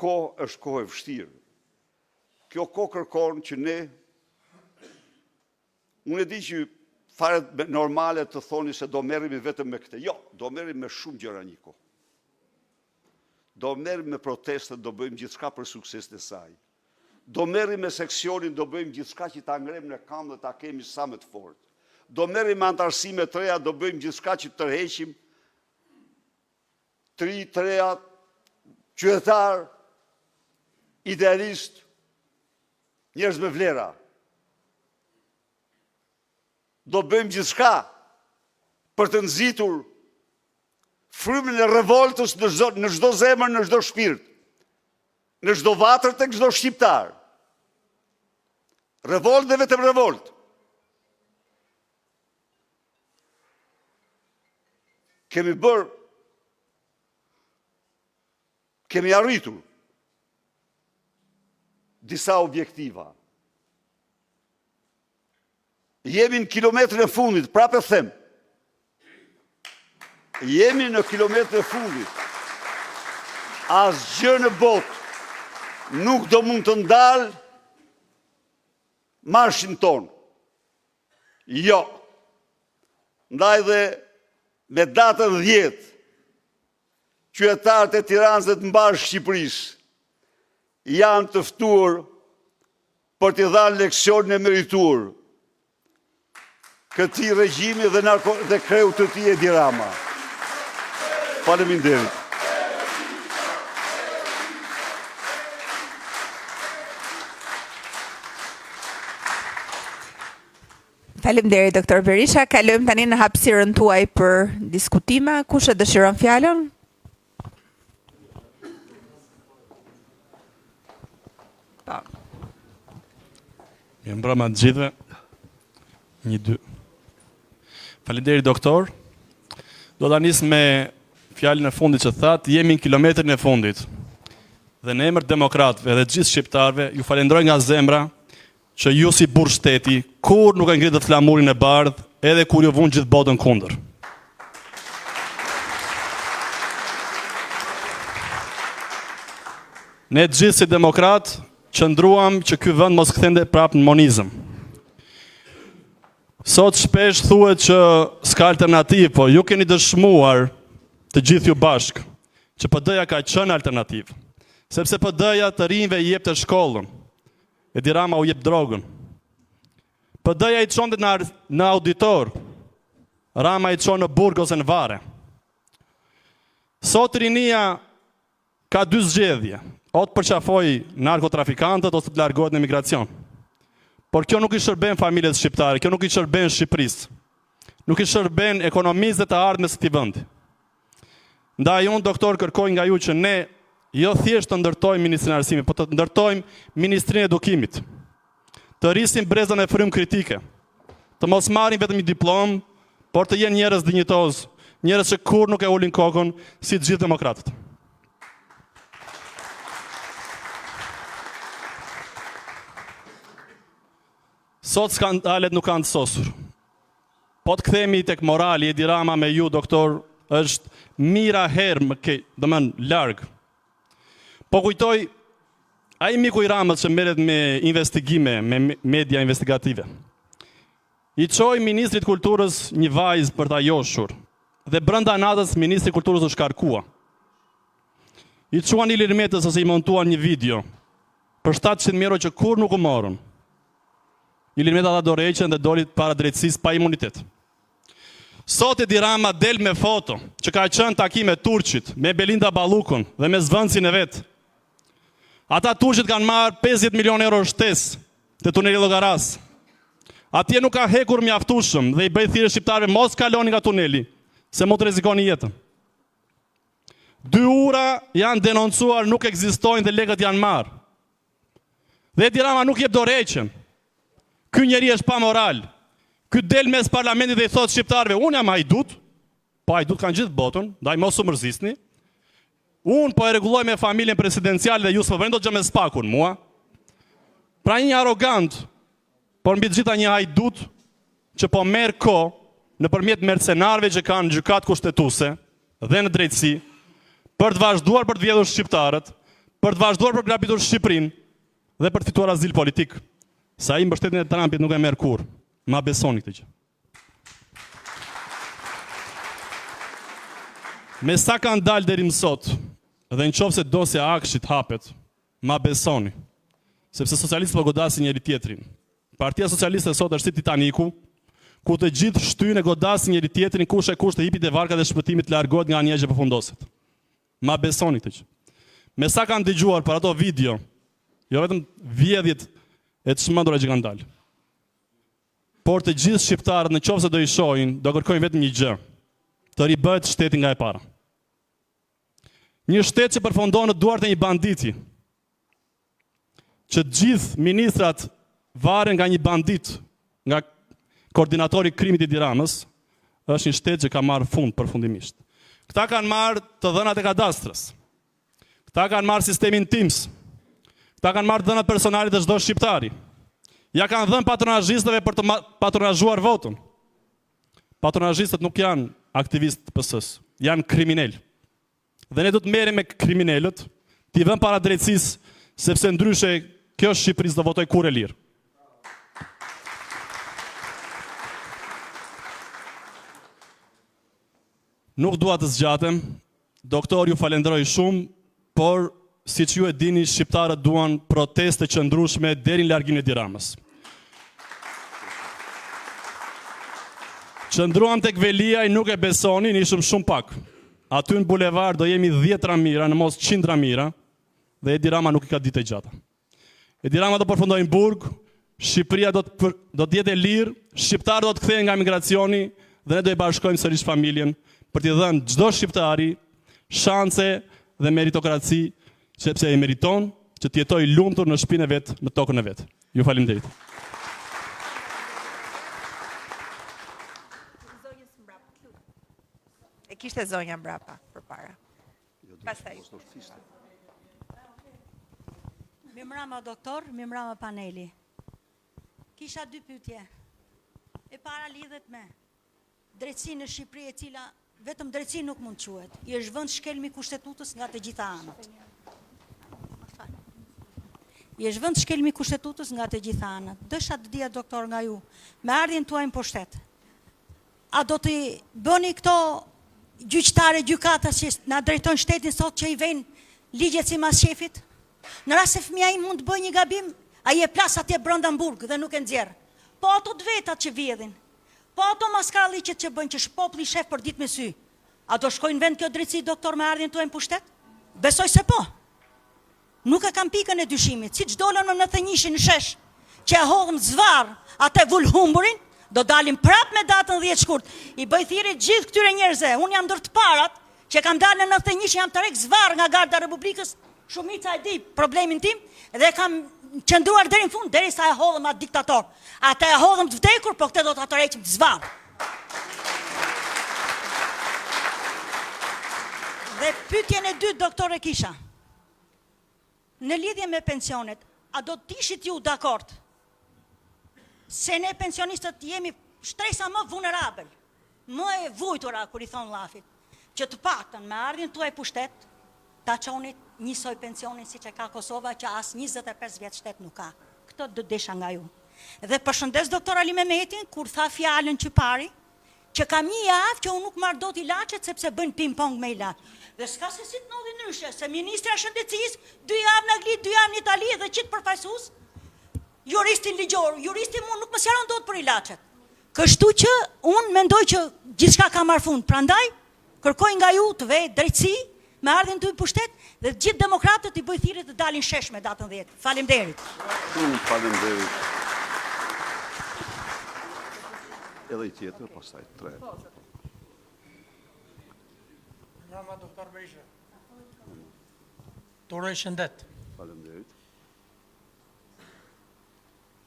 kohë është kohë e vështirë. Kjo kohë kërkon që ne, unë e di që fare normale të thoni se do merremi vetëm me këtë. Jo, do merremi me shumë gjëra një kohë. Do merremi me protestet, do bëjmë gjithçka për suksesin e saj. Do merremi me seksionin, do bëjmë gjithçka që ta ngrem në kam dhe ta kemi sa më të fortë. Do merremi me antarësime të reja, do bëjmë gjithçka që të tërheqim të reja, qytetar, idealist, njerëz me vlera. Do bëjmë gjithçka për të nxitur frymën e revoltës në çdo zemër, në çdo shpirt, në çdo vatër tek çdo shqiptar. Revolt dhe vetëm revolt. Kemi arritur disa objektiva. Jemi në kilometrin e fundit, prapë them. Jemi në kilometrin e fundit. Asgjë në botë nuk do mund të ndalë marshin ton. Jo. Ndaj dhe me datën 10, qytetarët e Tiranës dhe të mbarë Shqipërisë janë të ftuar për t'i dhënë leksionin e merituar këtij regjimi dhe kreut të tij Edi Rama. Faleminderit. Faleminderit, doktor Berisha. Kalojmë tani në hapësirën tuaj për diskutime. Kush e dëshiron fjalën? Mirë mbrëma të gjithëve. 1, 2. Faleminderit doktor. Do ta nis me fjalën e fundit që thatë, jemi në kilometrin e fundit. Dhe në emër demokratëve dhe gjithë shqiptarëve, ju falenderoj nga zemra që ju si burr shteti kur nuk e ngritët flamurin e bardhë, edhe kur ju vunë gjithë botën kundër. Ne gjithë si demokratë qëndruam që ky vend mos kthente prapë në monizëm. Sot shpesh thuhet që s'ka alternativë, po ju keni dëshmuar të gjithë ju bashkë që PD-ja ka qenë alternativë, sepse PD-ja të rinjve i jepte shkollën, Edi Rama u jep drogën. PD-ja i çonte në auditor, Rama i çon në burg ose në vare. Sot rinia ka dy zgjedhje, o të përqafoj narkotrafikantët ose të largohet në migracion. Por kjo nuk i shërben familjes shqiptare, kjo nuk i shërben Shqipërisë. Nuk i shërben ekonomisë dhe të ardhmes së këtij vendi. Ndaj unë, doktor, kërkoj nga ju që ne jo thjesht të ndërtojmë Ministrinë e Arsimit, por të ndërtojmë Ministrinë e Edukimit. Të rrisim brezën e frymë kritike. Të mos marrin vetëm një diplomë, por të jenë njerëz dinjitoz, njerëz që kur nuk e ulin kokën si të gjithë demokratët. Sot skandalet nuk kanë të sosur. Po të kthehemi tek morali, Edi Rama me ju, doktor, është mira herë më larg. Po kujtoj, ai miku i Ramës që merret me investigime, me media investigative. I çoi ministrit kulturës një vajzë për ta joshur, dhe brenda natës ministri kulturës u shkarkua. I çuan Ilir Metës ose i montuan një video për 700 euro që kur nuk u morën. Ilir Meta dha dorëheqjen dhe doli para drejtësisë pa imunitet. Sot Edi Rama del me foto që ka qenë takim me turqit, me Belinda Ballukun dhe me zvendësin e vet. Ata turqit kanë marrë 50 milion euro shtesë te tuneli Llogaras. Atje nuk ka hekur mjaftueshëm dhe i bëj thirrje shqiptarëve mos kaloni nga tuneli, se mund të rrezikoni jetën. 2 ura janë denoncuar, nuk ekzistojnë dhe legët janë marrë. Dhe Edi Rama nuk jep dorëheqjen. Ky njeri është pa moral. Ky del mes parlamentit dhe i thot shqiptarëve, unë jam hajdut, po hajdut kanë gjithë botën, ndaj mos u mërzisni. Unë po e rregulloj me familjen presidenciale dhe ju s'po vëni dot gjë me spakun mua. Pra një arrogant, por mbi të gjitha një hajdut që po merr kohë nëpërmjet mercenarëve që kanë gjykatë kushtetuese dhe në drejtësi për të vazhduar për të vjedhur shqiptarët, për të vazhduar për të grabitur Shqipërinë dhe për të fituar azil politik. Sa ai mbështetjen e Trumpit nuk e merr kurrë. Ma besoni këtë gjë. Me sa kanë dalë deri më sot, dhe nëse dosja Akshit hapet, ma besoni, sepse socialistët po godasin njëri tjetrin. Partia Socialiste sot është si Titaniku, ku të gjithë shtyjnë e godasin njëri tjetrin, kush të hipit e varka dhe shpëtimit largohet nga një që përfundoset. Ma besoni këtë gjë. Me sa kanë dëgjuar për ato video, jo vetëm vjedhjet e të çmendura që kanë dalë, por të gjithë shqiptarët nëse do i shohin, do kërkojnë vetëm një gjë, të ribëhet shteti nga e para. Një shtet që përfundon në duart e një banditi, që gjithë ministrat varen nga një bandit, nga koordinatori i krimit i Edi Ramës, është një shtet që ka marrë fund përfundimisht. Këta kanë marrë të dhënat e kadastrës. Këta kanë marrë sistemin TIMS. Këta kanë marrë dhënat personale të çdo shqiptari. Ja kanë dhënë patronazhistëve për të patronazhuar votën. Patronazhistët nuk janë aktivistë të PS-s, janë kriminal. Dhe ne do të merrem me kriminalët, t'i vëmë para drejtësisë, sepse ndryshe kjo Shqipëri do votoj kurrë lirë. Nuk dua të zgjatem, doktor ju falenderoj shumë, por siç ju e dini, shqiptarët duan proteste qëndrueshme deri në largimin e Edi Ramës. Qëndruam tek Veliaj, nuk e besonin, ishëm shumë pak. Aty në bulevard do jemi 10 ramira, në mos 100 ramira, dhe Edi Rama nuk i ka ditë e gjata. Edi Rama do përfundojë në burg, Shqipëria do të jetë e lirë, shqiptarët do të kthehen nga migracioni dhe ne do i bashkojmë sërish familjen për t'i dhënë çdo shqiptari shanse dhe meritokraci, sepse e meriton që të jetojë lumtur në shtëpinë e vet, në tokën e vet. Ju faleminderit. E kishte zonja mbrapa përpara. Pastaj. Mirëmbrëma doktor, mirëmbrëma paneli. Kisha 2 pyetje. E para lidhet me drejtësinë në Shqipëri, e cila vetëm drejtësi nuk mund quhet. I është vënë shkelmi kushtetutës nga të gjitha anët. I është vënë shkelmi kushtetutës nga të gjitha anët. Dësha të dija doktor nga ju, me ardhjen tuaj në pushtet. A do të bëni këto gjyqtare, gjykata që na drejtojnë shtetin sot që i vënë ligjet si mas shefit? Në rast se fëmia im mund të bëjë një gabim, ai e plas atje brenda në burg dhe nuk e nxjerr. Po ato të vetat që vjedhin. Po ato maskaralliqet që bëjnë që populli shef për ditë me sy. A do shkojnë vend kjo drejtësi doktor me ardhjen tuaj në pushtet? Besoj se po. Nuk e kam pikën e dyshimit, siç dolën në 91 në shesh, që e hodhëm zvarr atë vulhumburin, do dalim prap me datën 10 shkurt. I bëj thirrje gjithë këtyre njerëzve. Unë jam ndër të parat që kam dalë në 91, jam të rek zvarr nga Garda e Republikës. Shumica e di problemin tim dhe kam qëndruar deri në fund, derisa e hodhëm atë diktator. Ata e hodhëm të vdekur, po këtë do ta tërheqim të zvarr. Dhe pyetjen e dytë, doktore, kisha. Në lidhje me pensionet, a do të ishit ju dakord se ne pensionistët jemi shtresa më vulnerabel, më e vujtura, kur i thonë llafit, që të paktën me ardhin tuaj pushtet, ta çonit njësoj pensionin si që ka Kosova, që as 25 vjetë shtet nuk ka. Këto do desha nga ju. Dhe përshëndes doktor Ali Mehmetin, kur tha fjalën që pari, që kam një javë që unë nuk marrë dot ilaçet sepse bëjnë ping-pong me ilaç. Dhe s'ka se si të ndodhi ndryshe, se ministra e shëndetësisë 2 javë në Angli, 2 javë në Itali dhe qitë përfaqësues, juristin ligjor, juristi mu nuk më sjaron dot për ilaçet. Kështu që unë mendoj që gjithçka ka marrë fund. Prandaj kërkoj nga ju të vej drejtësi me ardhin të pushtet dhe gjithë demokratët i bëj thirrje të dalin shesh me datën 10. Faleminderit. Faleminderit. Edhe i tjetër, pastaj 3. Rama doktor Berisha. Turoj shëndet. Faleminderit.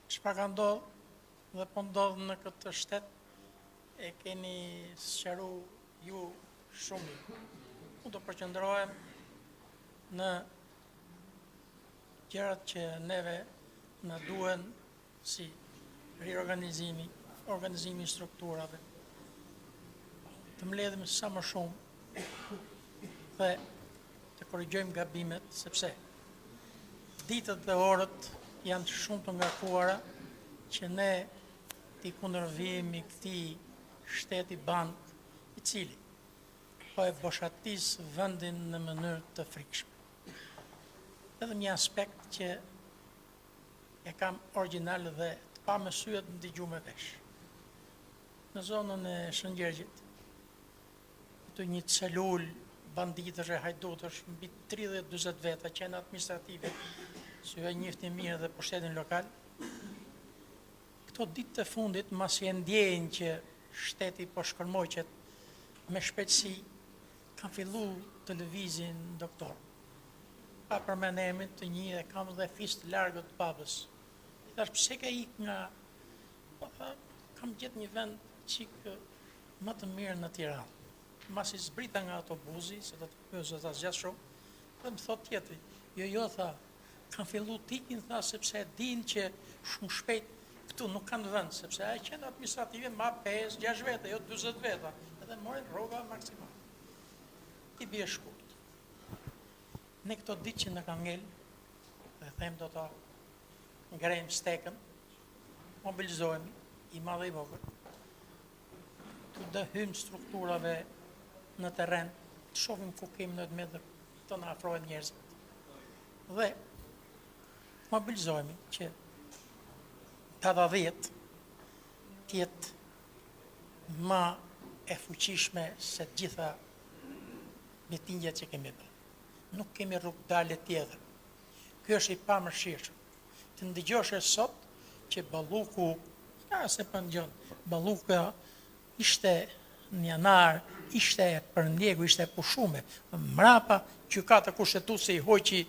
Çfarë ka ndodhur dhe po ndodh në këtë shtet e keni sqaru ju shumë. Unë do përqendrohem në gjërat që neve na duhen si riorganizimi, organizimi i strukturave. Të mbledhim sa më shumë dhe të korrigjojmë gabimet, sepse ditët dhe orët janë shumë të ngarkuara që ne t'i kundërvijemi këtij shteti bank i cili po e boshatis vendin në mënyrë të frikshme. Edhe një aspekt që e kam original dhe të pa më syet në digju me vesh. Në zonën e Shëngjergjit, të një celul banditësh e hajdutësh mbi 30-40 veta qenë administrative, si ju e njihni mirë dhe pushtetin lokal, këto ditë të fundit masi e ndjejnë që shteti po shkërmoqet me shpejtësi, kanë fillu të lëvizin doktor. Pa përmenemit të një dhe kam dhe fis të largët të babës. Thash pse ka ik nga, po tha, kam gjetë një vend qikë më të mirë në Tiranë. Masi zbrita nga autobusi, se do të pyesë ta zgjat shumë, dhe më thot tjetri, jo tha, kanë fillu tikin, tha, sepse e din që shumë shpejt këtu nuk kanë vend, sepse e qenë administrative ma 5-6 vete, jo 20 veta, edhe morin rroga maksimal. I bie shkurt. Ne këto ditë që në ka ngel, dhe them do ta ngrejmë stekën, mobilizohemi, i madhe i vogël, të dëhym strukturave në terren, të shohim ku kemi në të medë të në afrohen njerëzit. Dhe mobilizohemi që data 10 tjetë ma e fuqishme se gjitha mitingjet që kemi bërë. Nuk kemi rrugë dalje tjetër. Ky është i pamërshirshëm. Të ndëgjosh sot që Balluku, se po ndjon, Balluku ishte në janar, ishte përndjegu, ishte pushume. Mrapa gjykata kushtetuese i hoqi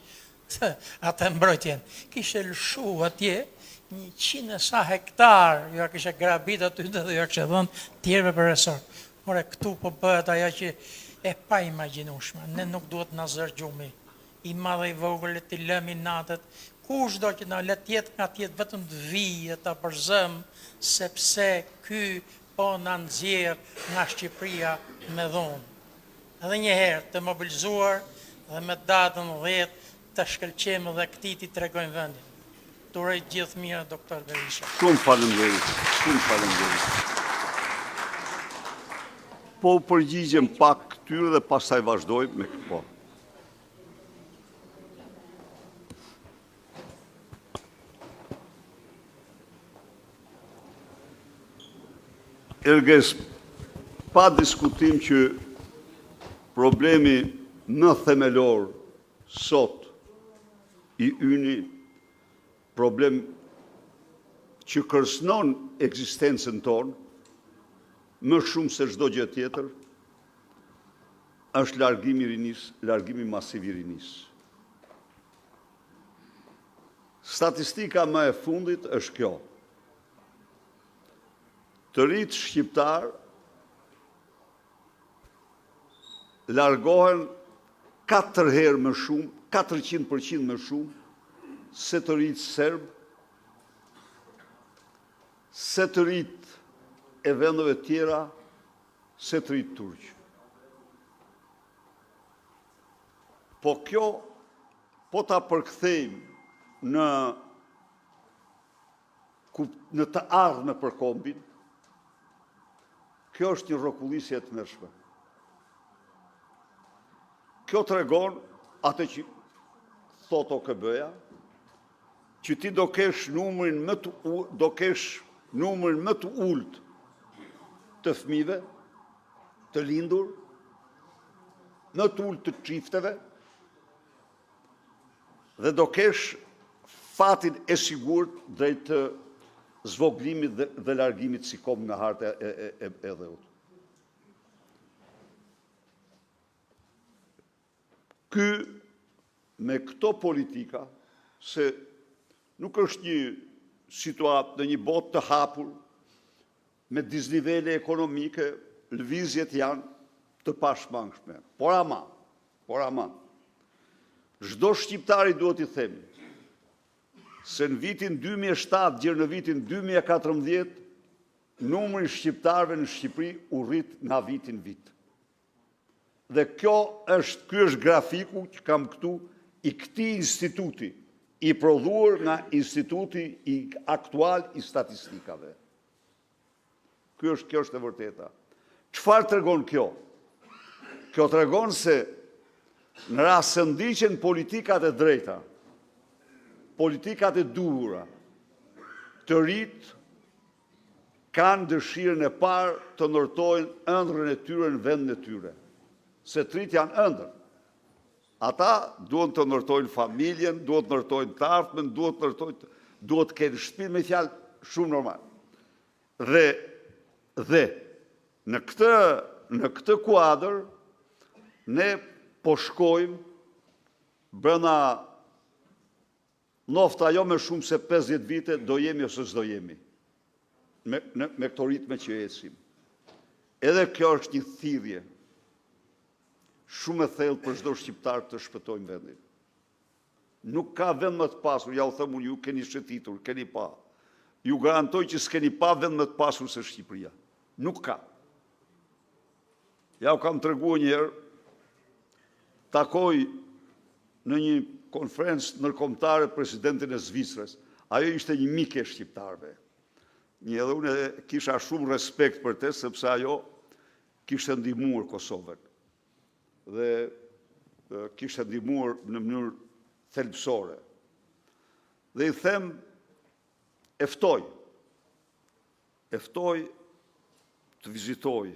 atë mbrojtjen. Kishte lëshu atje 100 sa hektar, jo kishte grabit aty dhe jo kishte dhënë tjerëve për resort. More këtu po bëhet ajo që e pa imagjinueshme. Ne nuk duhet na zër gjumi. I madhe i vogël të lëmi natët. Kush do që na le të jetë nga tjetë vetëm të vijë ta përzëm, sepse ky po na nxjerr nga Shqipëria me dhunë. Edhe një herë të mobilizuar dhe me datën 10 të shkëlqejmë dhe këtij t'i tregojmë vendin. Turoj gjithë mirë doktor Berisha. Shumë faleminderit. Shumë faleminderit. Po përgjigjem pak këtyre dhe pastaj vazhdojmë me këtë po. Erges, pa diskutim që problemi më themelor sot i yni, problem që kërcënon ekzistencën tonë, më shumë se çdo gjë tjetër, është largimi i rinisë, largimi masiv i rinisë. Statistika më e fundit është kjo. Të rinjt shqiptar largohen 4 herë më shumë, 400% më shumë se të rinjt serb, se të rritë e vendeve tjera, se të rritë turqë. Po kjo, po ta përkthejmë në të ardhme për kombin, kjo është një rrokullisje e tmerrshme. Kjo tregon atë që thot OKB-ja, që ti do kesh numrin më të ulët të fëmijëve, të lindur, më të ulët të çifteve, dhe do kesh fatin e sigurt drejt të zvoglimit dhe largimit si kom nga harta e dheut. Ky, me këto politika, se nuk është një situatë në një botë të hapur, me disnivele ekonomike, lëvizjet janë të pashmangshme. Por ama, çdo shqiptari duhet i themi, se në vitin 2007, gjërë në vitin 2014, numri shqiptarëve në Shqipëri u rrit nga vitin vit. Dhe ky është grafiku që kam këtu i këtij instituti, i prodhuar nga instituti aktual i statistikave. Kjo është e vërteta. Çfarë tregon kjo? Kjo tregon se në rast se ndiqen politikat e drejta, politikat e duhura, të rinjt kanë dëshirën e parë të ndërtojnë ëndrrën e tyre në vendin e tyre. Se të rinjt janë ëndër. Ata duhet të ndërtojnë familjen, duhet të ndërtojnë të ardhmen, duhet të kenë shtëpi, me fjalë shumë normal. Dhe në këtë kuadër ne po shkojmë brenda nofta jo me shumë se 50 vite do jemi ose s'do jemi. Me këto ritme që ecim. Edhe kjo është një thirrje shumë e thellë për çdo shqiptar të shpëtojnë vendin. Nuk ka vend më të pasur, ja u them unë, ju keni shëtitur, keni pa. Ju garantoj që s'keni pa vend më të pasur se Shqipëria. Nuk ka. Ja u kam treguar një herë, takoj në një konferencë ndërkombëtare presidentin e Zvicrës. Ajo ishte një mik e shqiptarëve. Edhe unë kisha shumë respekt për te, sepse ajo kishte ndihmuar Kosovën. Dhe kishte ndihmuar në mënyrë thelbësore. Dhe i them, eftoj të vizitoj.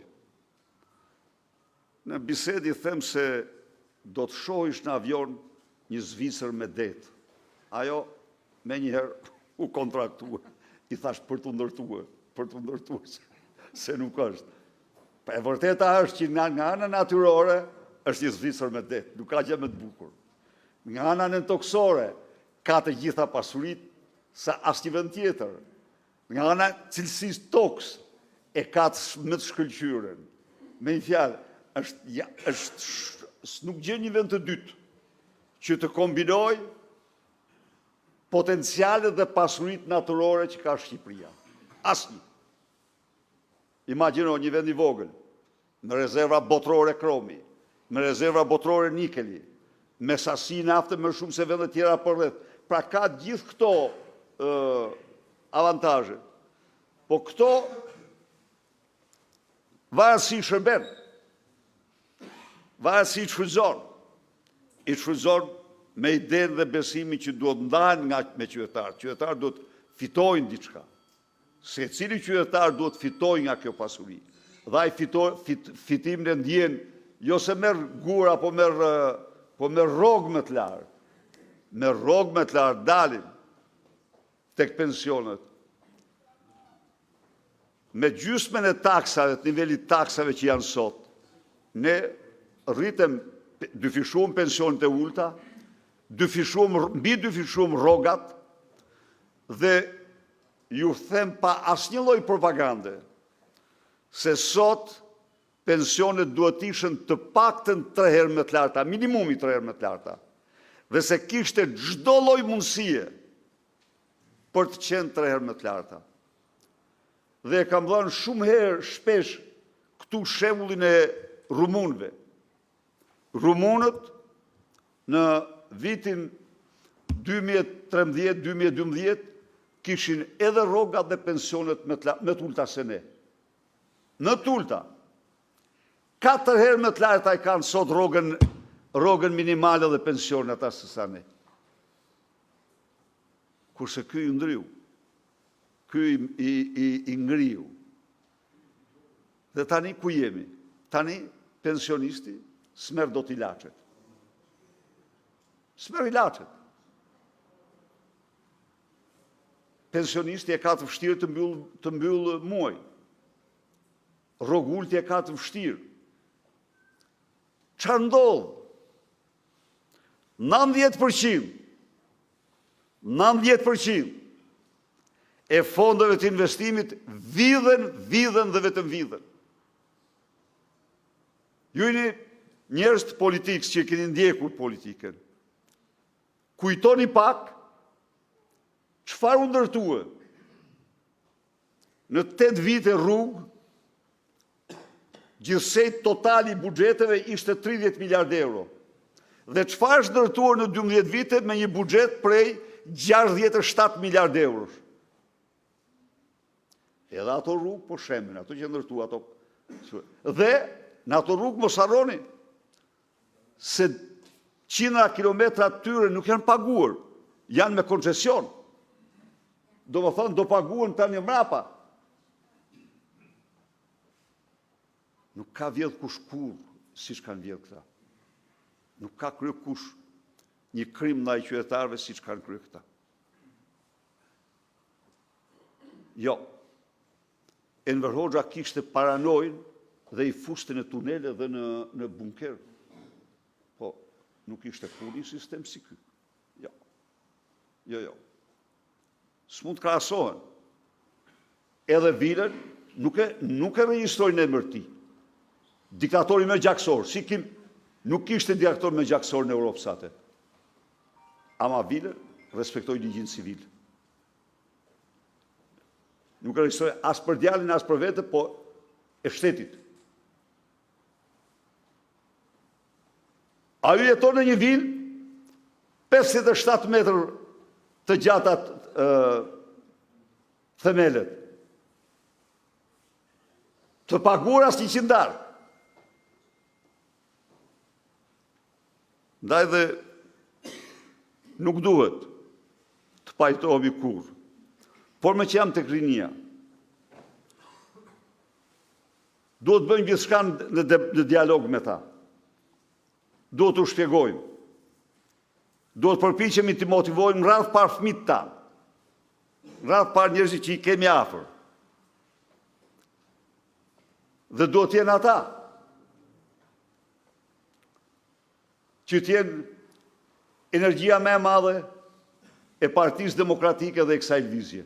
Në bisedë i them se do të shohish në avion një Zvicër me det. Ajo me njëherë u kontraktua. I thash për të ndërtuar, se nuk është. E vërteta është që nga ana natyrore është një Zvicër me det, nuk ka gjë më të bukur. Nga ana nëntoksore ka të gjitha pasurit sa asnjë vend tjetër. Nga ana cilësisë toks e ka më të shkëlqyren. Me një fjalë, nuk gjen një vend të dytë që të kombinoj potencialet dhe pasurit natyrore që ka Shqipëria. Asnjë. Imagjino një vend i vogël, me rezerva botërore kromi, me rezerva botërore nikeli, me sasi nafte më shumë se vendet tjera përreth. Pra ka gjithë këto avantazhe. Po këto varet si shërben. Varet si shfrytëzon. I shfrytëzon me idenë dhe besimin që duhet ndahen me qytetarët. Qytetarët duhet fitojnë diçka. Secili qytetar duhet fitojnë nga kjo pasuri. Dhe ai fitimin e ndjen jo se merr gur apo merr rrogë më të lartë. Me rrogë më të lartë dalin tek pensionet. Me gjysmën e taksave, të nivelit taksave që janë sot, ne rritem dyfishuam pensionet e ulta, mbi dyfishuam rrogat, dhe ju them pa asnjë lloj propagande se sot pensionet duhet ishin të paktën 3 herë më të larta, minimumi 3 herë më të larta, dhe se kishte çdo lloj mundësie për të qenë 3 herë më të larta. dhe kam dhënë shumë herë shpesh këtu shembullin e rumunëve. Rumunët në vitin 2013-2012 kishin edhe rrogat dhe pensionet me të ulta se ne. Në të ulta. 4 herë më të larta i kanë sot rrogën minimale dhe pensionet ata se sa ne. Kurse ky i ndryu, ky i ngriu. Dhe tani ku jemi? Tani pensionisti smerë do t'ilaçet. Smerë ilaçet. Pensionisti e ka të vështirë të mbyllë muaj. Rrogulti e ka të vështirë. Çfarë ndodh? 90% e fondeve të investimit vidhen dhe vetëm vidhen. Ju jeni njerëz të politikës që keni ndjekur politikën. Kujtoni pak çfarë u ndërtue. Në 8 vite rrugë, gjithsej totali i buxheteve ishte 30 miliard euro. Dhe çfarë është ndërtuar në 12 vite me një buxhet prej 67 miliard eurosh. Edhe ato rrugë po shemin, ato që ndërtua ato. Dhe në ato rrugë mos harroni se 100 kilometra të tyre nuk janë paguar, janë me koncesion. Do më thonë, do paguën tani mrapa. Nuk ka vjedh kush kur, si që kanë vjedh këta. Nuk ka krye kush një krim ndaj qytetarëve si që kanë krye këta. Jo. Enver Hoxha kishte paranojnë dhe i fuste në tunele dhe në bunker. Po, nuk ishte kur një sistem si ky. Jo. Jo. S'mund të krahasohen. Edhe Vilën nuk e regjistrojnë emër ti. Diktatori më gjaksor, nuk kishte diktator më gjaksor në Europë sate. Ama Vilën respektoi ligjin civil. Nuk e regjistroi as për djalin as për vete, po e shtetit. Ai jeton në një vilë 57 metër të gjata themelet. Të paguar as 100 darë. Ndaj dhe nuk duhet të pajtohemi kur. Por me që jam të krinia, duhet bëjmë gjithçka në dialog me ta. Duhet të shpjegojmë. Duhet përpiqemi të motivojmë radh par fëmijët tanë. Radh par njerëzit që i kemi afër. Dhe duhet të jenë ata që të jenë energjia më e madhe e Partisë Demokratike dhe e kësaj lëvizje.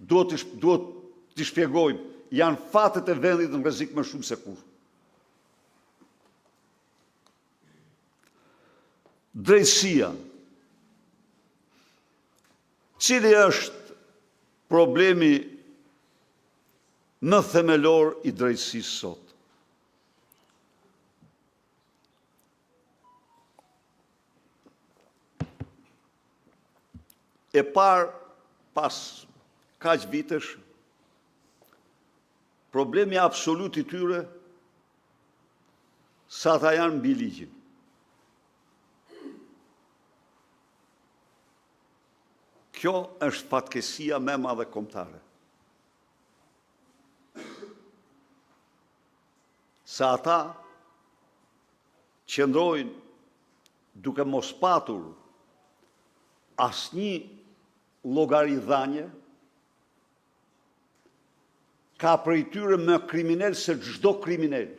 Duhet të shpjegojmë, janë fatet e vendit në rrezik më shumë se kur. Drejtësia. Cili është problemi më themelor i drejtësisë sot? E parë, pas kaq vitesh, problemi absolut i tyre sa ata janë mbi ligjin. Kjo është fatkesia më e madhe kombëtare. Sa ata qëndrojnë duke mos patur asnjë llogaridhanie, ka prej tyre më kriminal se çdo kriminal.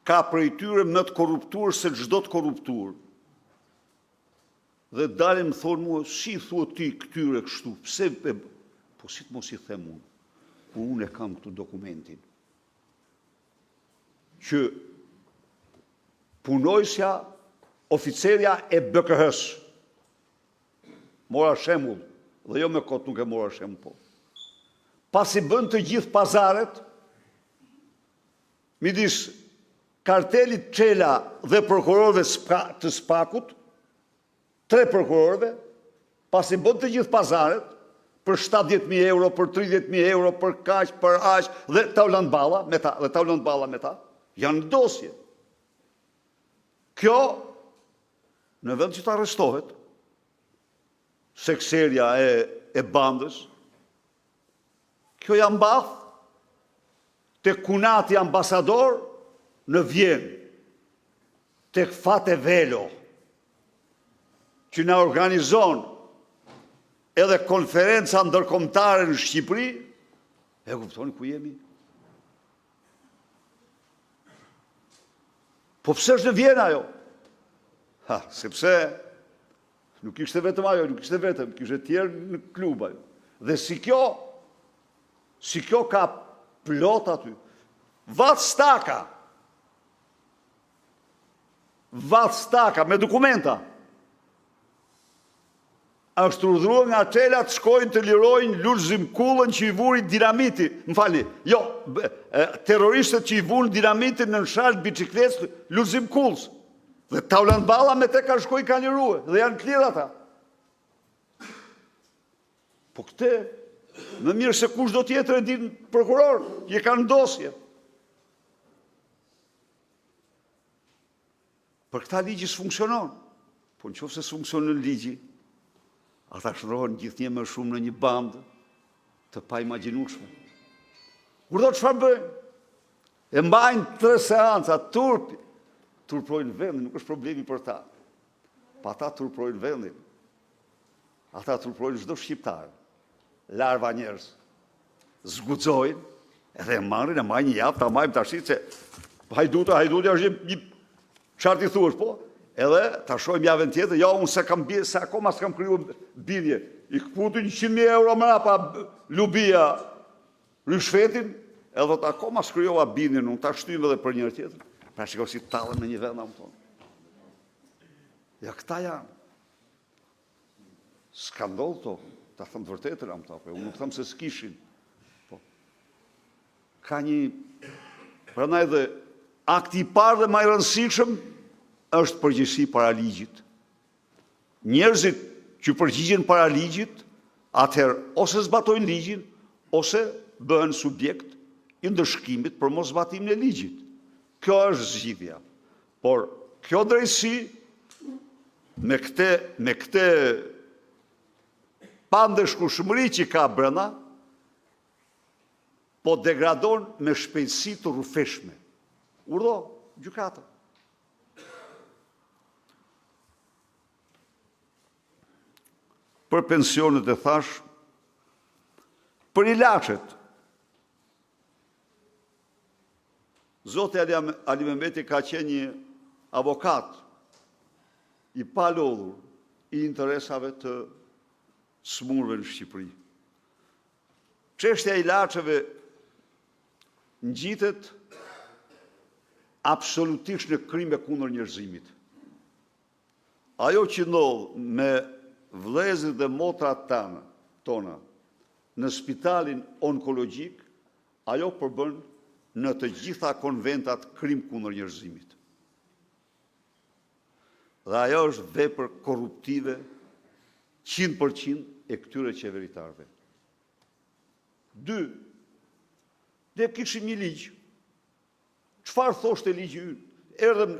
Ka prej tyre më të korruptuar se çdo të korruptuar. Dhe dalin më thonë mua, si thua ti këtyre kështu, pse, po si të mos i them unë, ku unë e kam këtu dokumentin, që punojësja, oficerja e BKH-s, mora shembull, dhe jo me kot nuk e mora shem po. Pasi bën të gjithë pazaret, midis kartelit Çela dhe prokurorëve të Spakut, 3 prokurorëve, pasi bën të gjithë pazaret, për 70.000 euro, për 30.000 euro, për kaq, për aq, dhe Taulant Balla me ta, janë në dosje. Kjo, në vend që të arrestohet, sekseria e bandës, kjo janë mbath të kunati ambasador në Vjenë, të Fate Velo, që na organizon edhe konferenca ndërkombëtare në Shqipëri, e kuptoni ku jemi? Po pse është në Vjenë ajo? Sepse nuk ishte vetëm ajo, nuk ishte vetëm, kishte tjerë në klub ajo. Dhe si kjo ka plot aty. Vat Staka me dokumenta. Është urdhëruar nga Çela të shkojnë të lirojnë Lulzim Kullën që i vuri dinamiti. Terroristët që i vurin dinamitin në nshalt bicikletës Lulzim Kullës. Dhe Taulant Balla me te ka shkoj ka lirue. Dhe janë të lirë ata. Po këte, më mirë se kush do tjetër e din prokuror, që kanë dosje. Për këta ligji s'funksionon. Po në qofë se s'funksionon ligji, ata shërohen gjithë një më shumë në një bandë të pa imagjinueshme. Kur do të çfarë bëjnë? E mbajnë 3 seanca, turprojnë vendin, nuk është problemi për ta. Pa ata turprojnë vendin. Ata turprojnë çdo shqiptar. Larva njerëz. Zguxojnë, edhe e marrin një javë, ta majmë tash se hajduti është një çfarë ti thuash, po? Edhe ta shohim javën tjetër, ja unë se akoma s'kam kriju bindje. I kputu 100.000 euro mrapa Lubia Ryshfetin, edhe ta akoma s'krijova bindjen, unë ta shtym edhe për njëri tjetër. Pra shiko si tallen në një vend am tonë. Ja këta janë. S'ka ndodhur to, ta them të vërtetën am ta, po unë nuk them se s'kishin. Po. Ka një prandaj dhe akti i parë dhe më i rëndësishëm është përgjegjësi para ligjit. Njerëzit që përgjigjen para ligjit, atëherë ose zbatojnë ligjin, ose bëhen subjekt i ndëshkimit për mos zbatimin e ligjit. Kjo është zgjidhja. Por kjo drejtësi me këtë pandeshkueshmëri që ka brenda, po degradon me shpejtësi të rrufeshme. Urdhë gjykata. Për pensionet e thash, për ilaçet. Zoti Ali Mehmeti ka qenë një avokat i palodhur i interesave të smurëve në Shqipëri. Çështja e ilaçeve ngjitet absolutisht në krime kundër njerëzimit. Ajo që ndodh me vëllezërit dhe motrat tona në spitalin onkologjik, ajo përbën në të gjitha konventat krim kundër njerëzimit. Dhe ajo është vepër korruptive 100% e këtyre qeveritarëve. 2. Ne kishim një ligj. Çfarë thoshte ligji ynë? Erdhëm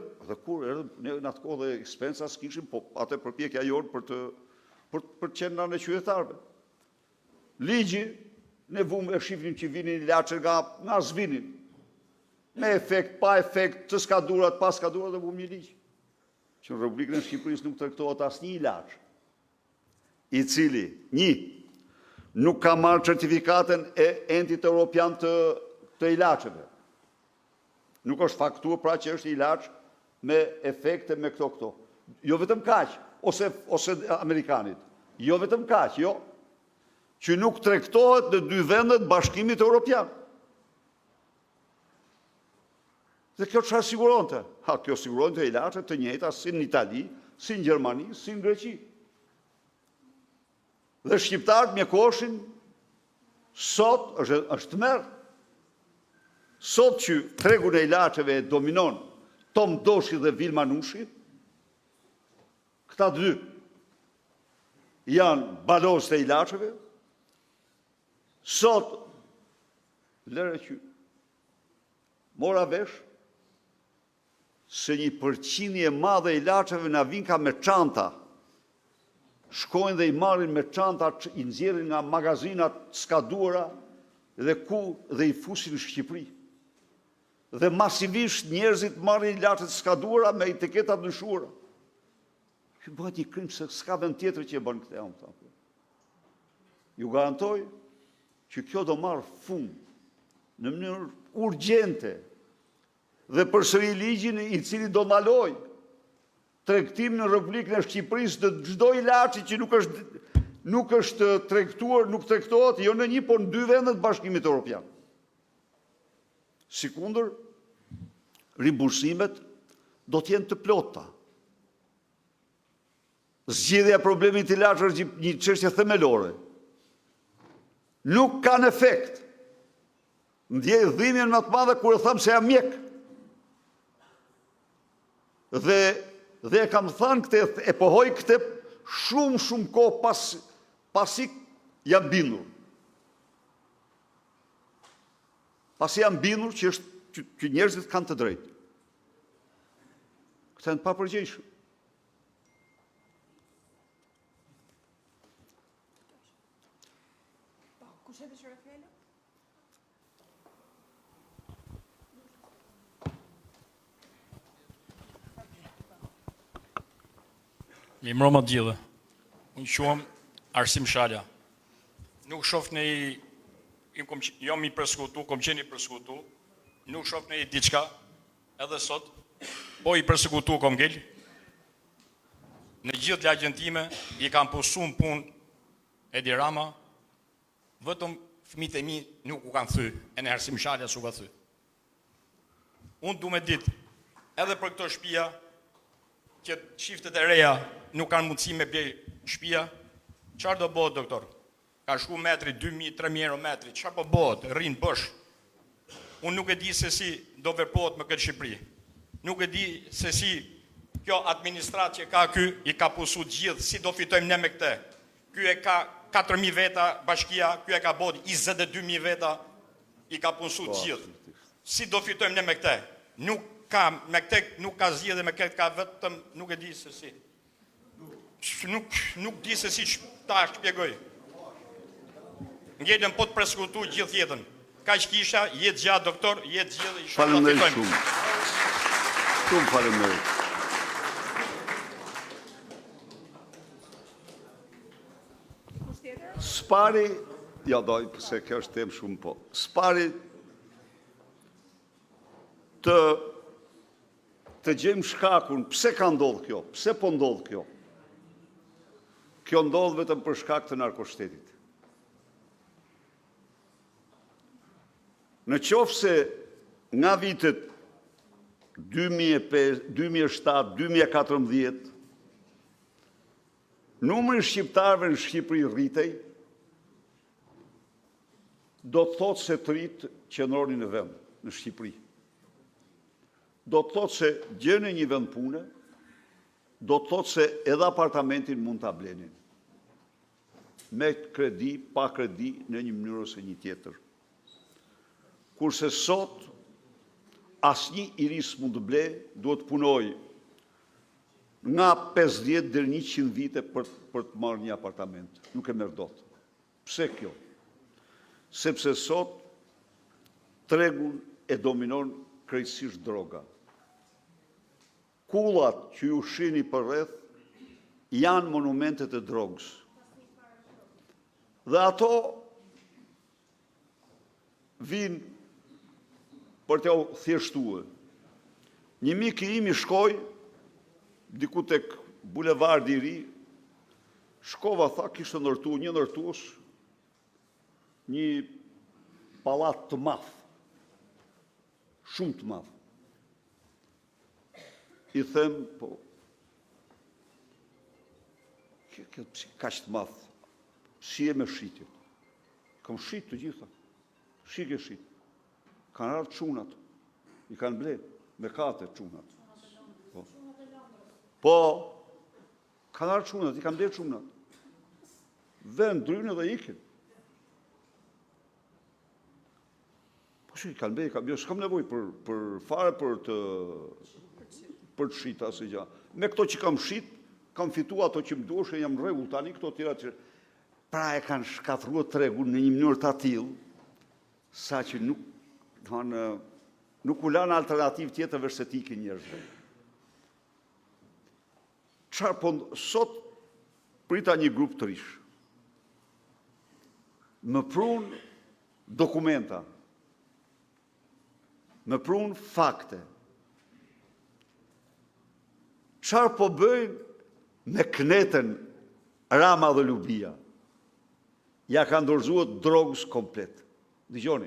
ne në atë kohë dhe expensa s'kishim, po atë përpjekja jonë për të qenë në qytetarëve. Ligji, ne e shifnim që vinin ilaçe nga zvinin. Me efekt, pa efekt, të s'ka durat, pa s'ka durat, dhe vum një ligj. Që në Republikën e Shqipërisë nuk tregtohet asnjë ilaç i cili, nuk ka marrë certifikatën e Entit Evropian të ilaçeve. Nuk është faktuar pra që është ilaç me efekte me këto. Jo vetëm kaq, ose Amerikanit. Jo vetëm kaq, jo. Që nuk tregtohet në 2 vendet Bashkimit Evropian. Dhe kjo çfarë siguronte? Kjo siguronte ilaçe të njëjta si në Itali, si në Gjermani, si në Greqi. Dhe shqiptarët mjekoshin, sot është merë. Sot që tregun e ilaçeve dominon Tom Doshi dhe Vilma Nushi, këta dy janë balos të ilaçeve, sot lëre që mora vesh se një përqindje e madhe e ilaçeve na vin ka me çanta. Shkojnë dhe i marrin me çanta, i nxjerrin nga magazinat skaduara dhe i fusin në Shqipëri. Dhe masivisht njerëzit marrin ilaçet skaduara me etiketat ndryshuara. Ky bëhet një krim se s'ka vend tjetër që e bën këtë. Ju garantoj që kjo do marrë fund në mënyrë urgjente dhe përsëri ligjin i cili do ndaloj tregtim në Republikën e Shqipërisë të çdo ilaçi që nuk është tregtuar, nuk tregtohet jo në një, por në 2 vende të Bashkimit Evropian. Sikundër, rimbursimet do të jenë të plota. Zgjidhja e problemit të ilaçeve është një çështje themelore. Nuk kanë efekt. Ndjej dhimbjen më të madhe kur e them se jam mjek. Dhe e kam thënë këtë, e pohoj këtë shumë kohë pasi jam bindur. Pasi jam bindur që njerëzit kanë të drejtë. Këta janë papërgjegjshëm. Mirëmbrëma të gjithëve. Unë quhem Arsim Shala. Nuk shoh në jam i përskutu, kom qenë i përskutu, nuk shoh në diçka, edhe sot, po i përskutu kom ngel. Në gjithë lagjen time i kam pusuar punë Edi Rama, vetëm fëmijët e mi nuk u kanë thy, e në Arsim Shala s'u ka thy. Unë du me ditë, edhe për këto shtëpia, që shiftet e reja nuk kanë mundësi me blej shtëpia, çfarë do bëhet, doktor? Ka shku metri 2.000, 3.000 euro metri, çfarë po bëhet? Rrin bësh. Unë nuk e di se si do veprohet me këtë Shqipëri. Nuk e di se si kjo administratë që ka ky i ka pusu gjithë, si do fitojmë ne me këtë. Ky e ka 4.000 veta bashkia, ky e ka bot 22.000 veta, i ka pusu gjithë. Si do fitojmë ne me këtë? Me këtë nuk ka zgjidhje, me këtë ka vetëm nuk e di se si. Nuk di se si ta shpjegoj. Ngelën po të preskutu gjithë jetën. Kaq kisha, jetë gjatë doktor, jetë gjithë i shumë. Faleminderit shumë. Shumë faleminderit. Spari, ja doj, pëse kjo është temë shumë po. Spari të gjejmë shkakun, pse ka ndodhë kjo, pse po ndodhë kjo. Kjo ndodhë vetëm për shkak të narkoshtetit. Në qoftë se nga vitet 2007, 2014, numri shqiptarëve në Shqipëri rritej, do të thotë se të rritë qëndroni në vend, në Shqipëri. Do të thotë se gjeni një vend pune, do të thotë se edhe apartamentin mund të blenin. Me kredi, pa kredi, në një mënyrë ose një tjetër. Kurse sot, asnjë iris mund të ble, duhet punoj nga 50 deri 100 vite për të marrë një apartament. Nuk e merr dot. Pse kjo? Sepse sot tregun e dominon krejtësisht droga. Kullat që ju shihni për rreth janë monumentet e drogës. Dhe ato vinë për t'ja u thjeshtuar. Një mik i imi shkoi diku tek bulevardi i ri, shkova, tha, kishte ndërtuar një ndërtues, një pallat të madh, shumë të madh. I them, po, kjo kaq të madh, si e me shitjet. Kam shit të gjitha. Shik e shit. Kanë ardhë çunat. I kanë ble me kate çunat. Po, kanë ardhë çunat, i kanë ble çunat. Vën drynë dhe ikin. Po që i kanë ble, jo, s'kam nevoj për fare për të shit asë gja. Me këto që kam shit, kam fitu ato që më duhesh e jam rregull tani këto tjera që pra e kanë shkatruar tregun në një mënyrë të tillë sa që nuk u lanë alternativë tjetër veç se të ikin njerëzve. Çfarë po sot prita një grup të rish. Më prun dokumenta. Më prun fakte. Çfarë po bëjnë me Knetën, Rama dhe Lubia? Ja kanë dorëzuar drogës komplet. Dëgjoni.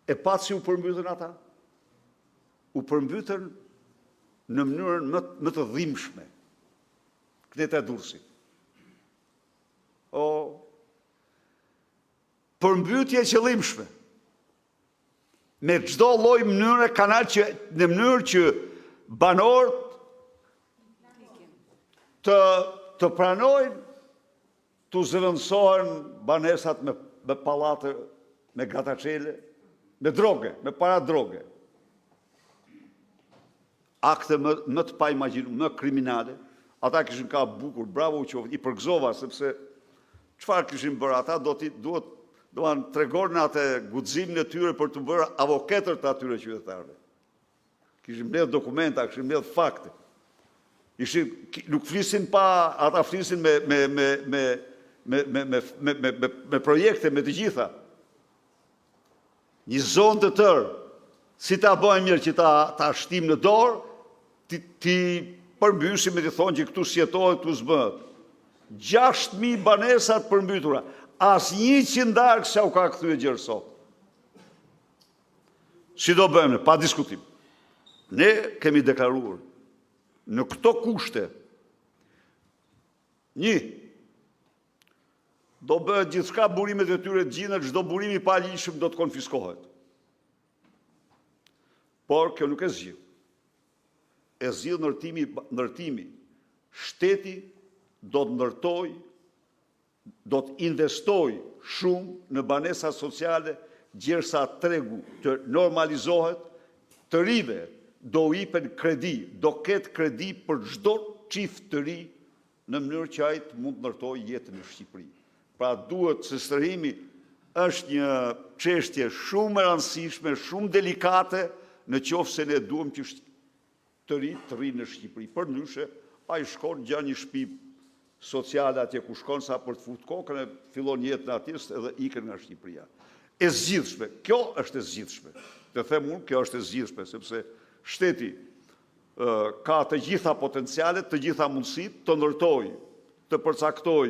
E patë si u përmbytën ata? U përmbytën në mënyrën më të dhimbshme. Kneta e Durrësit. Përmbytje qëllimshme. Me çdo lloj mënyre kanal që në mënyrë që banorët të pranojnë të zëvendësohen banesat me pallate, me gataçele, me droge, me para droge. Akte më të pa imagjinu, më kriminale, ata kishin ka bukur, bravo u qoftë, i përgëzova, sepse çfarë kishin bërë ata, do anë tregonin atë guximin e tyre për të bërë avokatër të atyre qytetarëve. Kishin mbledh dokumenta, kishin mbledh fakte. Nuk flisin pa, ata flisin me projekte, me të gjitha. Një zonë të tërë, si ta bëjmë mirë që ta shtim në dorë, ti përmbysim e ti thonë që këtu sjetohet, këtu zbëhet. 6.000 banesat përmbytura, as 100 darkë se u ka këthy e gjërë sot. Si do bëjmë, pa diskutim. Ne kemi deklaruar në këto kushte, do bëhet gjithçka burimet e tyre të gjindet, çdo burim i paligjshëm do të konfiskohet. Por kjo nuk e zgjidh. E zgjidh ndërtimi. Shteti do të ndërtoj, do të investoj shumë në banesa sociale, gjersa tregu të normalizohet, të rive do ipen kredi, do ketë kredi për çdo çift të ri në mënyrë që ai të mund të ndërtojë jetën në Shqipëri. Pra duhet se stërimi është një çështje shumë e rëndësishme, shumë delikate, në qoftë se ne duam që të rinë në Shqipëri. Përndryshe, ai shkon gjatë një shtëpi sociale atje ku shkon sa për të futur kokën e fillon jetën atje edhe ikën nga Shqipëria. E zgjidhshme, kjo është e zgjidhshme. Të them unë, kjo është e zgjidhshme, sepse shteti ka të gjitha potencialet, të gjitha mundësit të ndërtoj, të përcaktoj,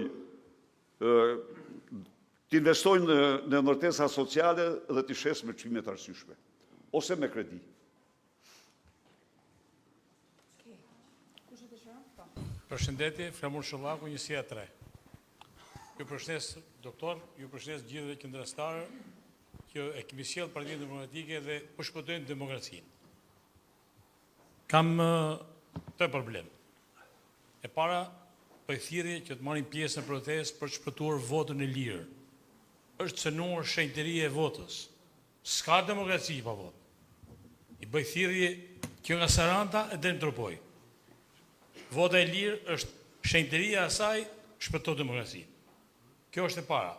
të investojnë në ndërtesa sociale dhe të shes me çmime të arsyeshme, ose me kredi. Përshëndetje, Flamur Shollaku, njësia 3. Ju përshëndes doktor, ju përshëndes gjithëve qendrëstarë që e kemi sjellë Partinë Demokratike dhe po shpëtojnë demokracinë. Kam të problem. E para, për thirrje që të marrin pjesë në protestë për të shpëtuar votën e lirë. Është cënuar shenjtëria e votës. S'ka demokraci pa votë. I bëj thirrje që nga Saranda e deri në Tropoj. Vota e lirë është shenjtëria e saj, shpëton demokracinë. Kjo është e para.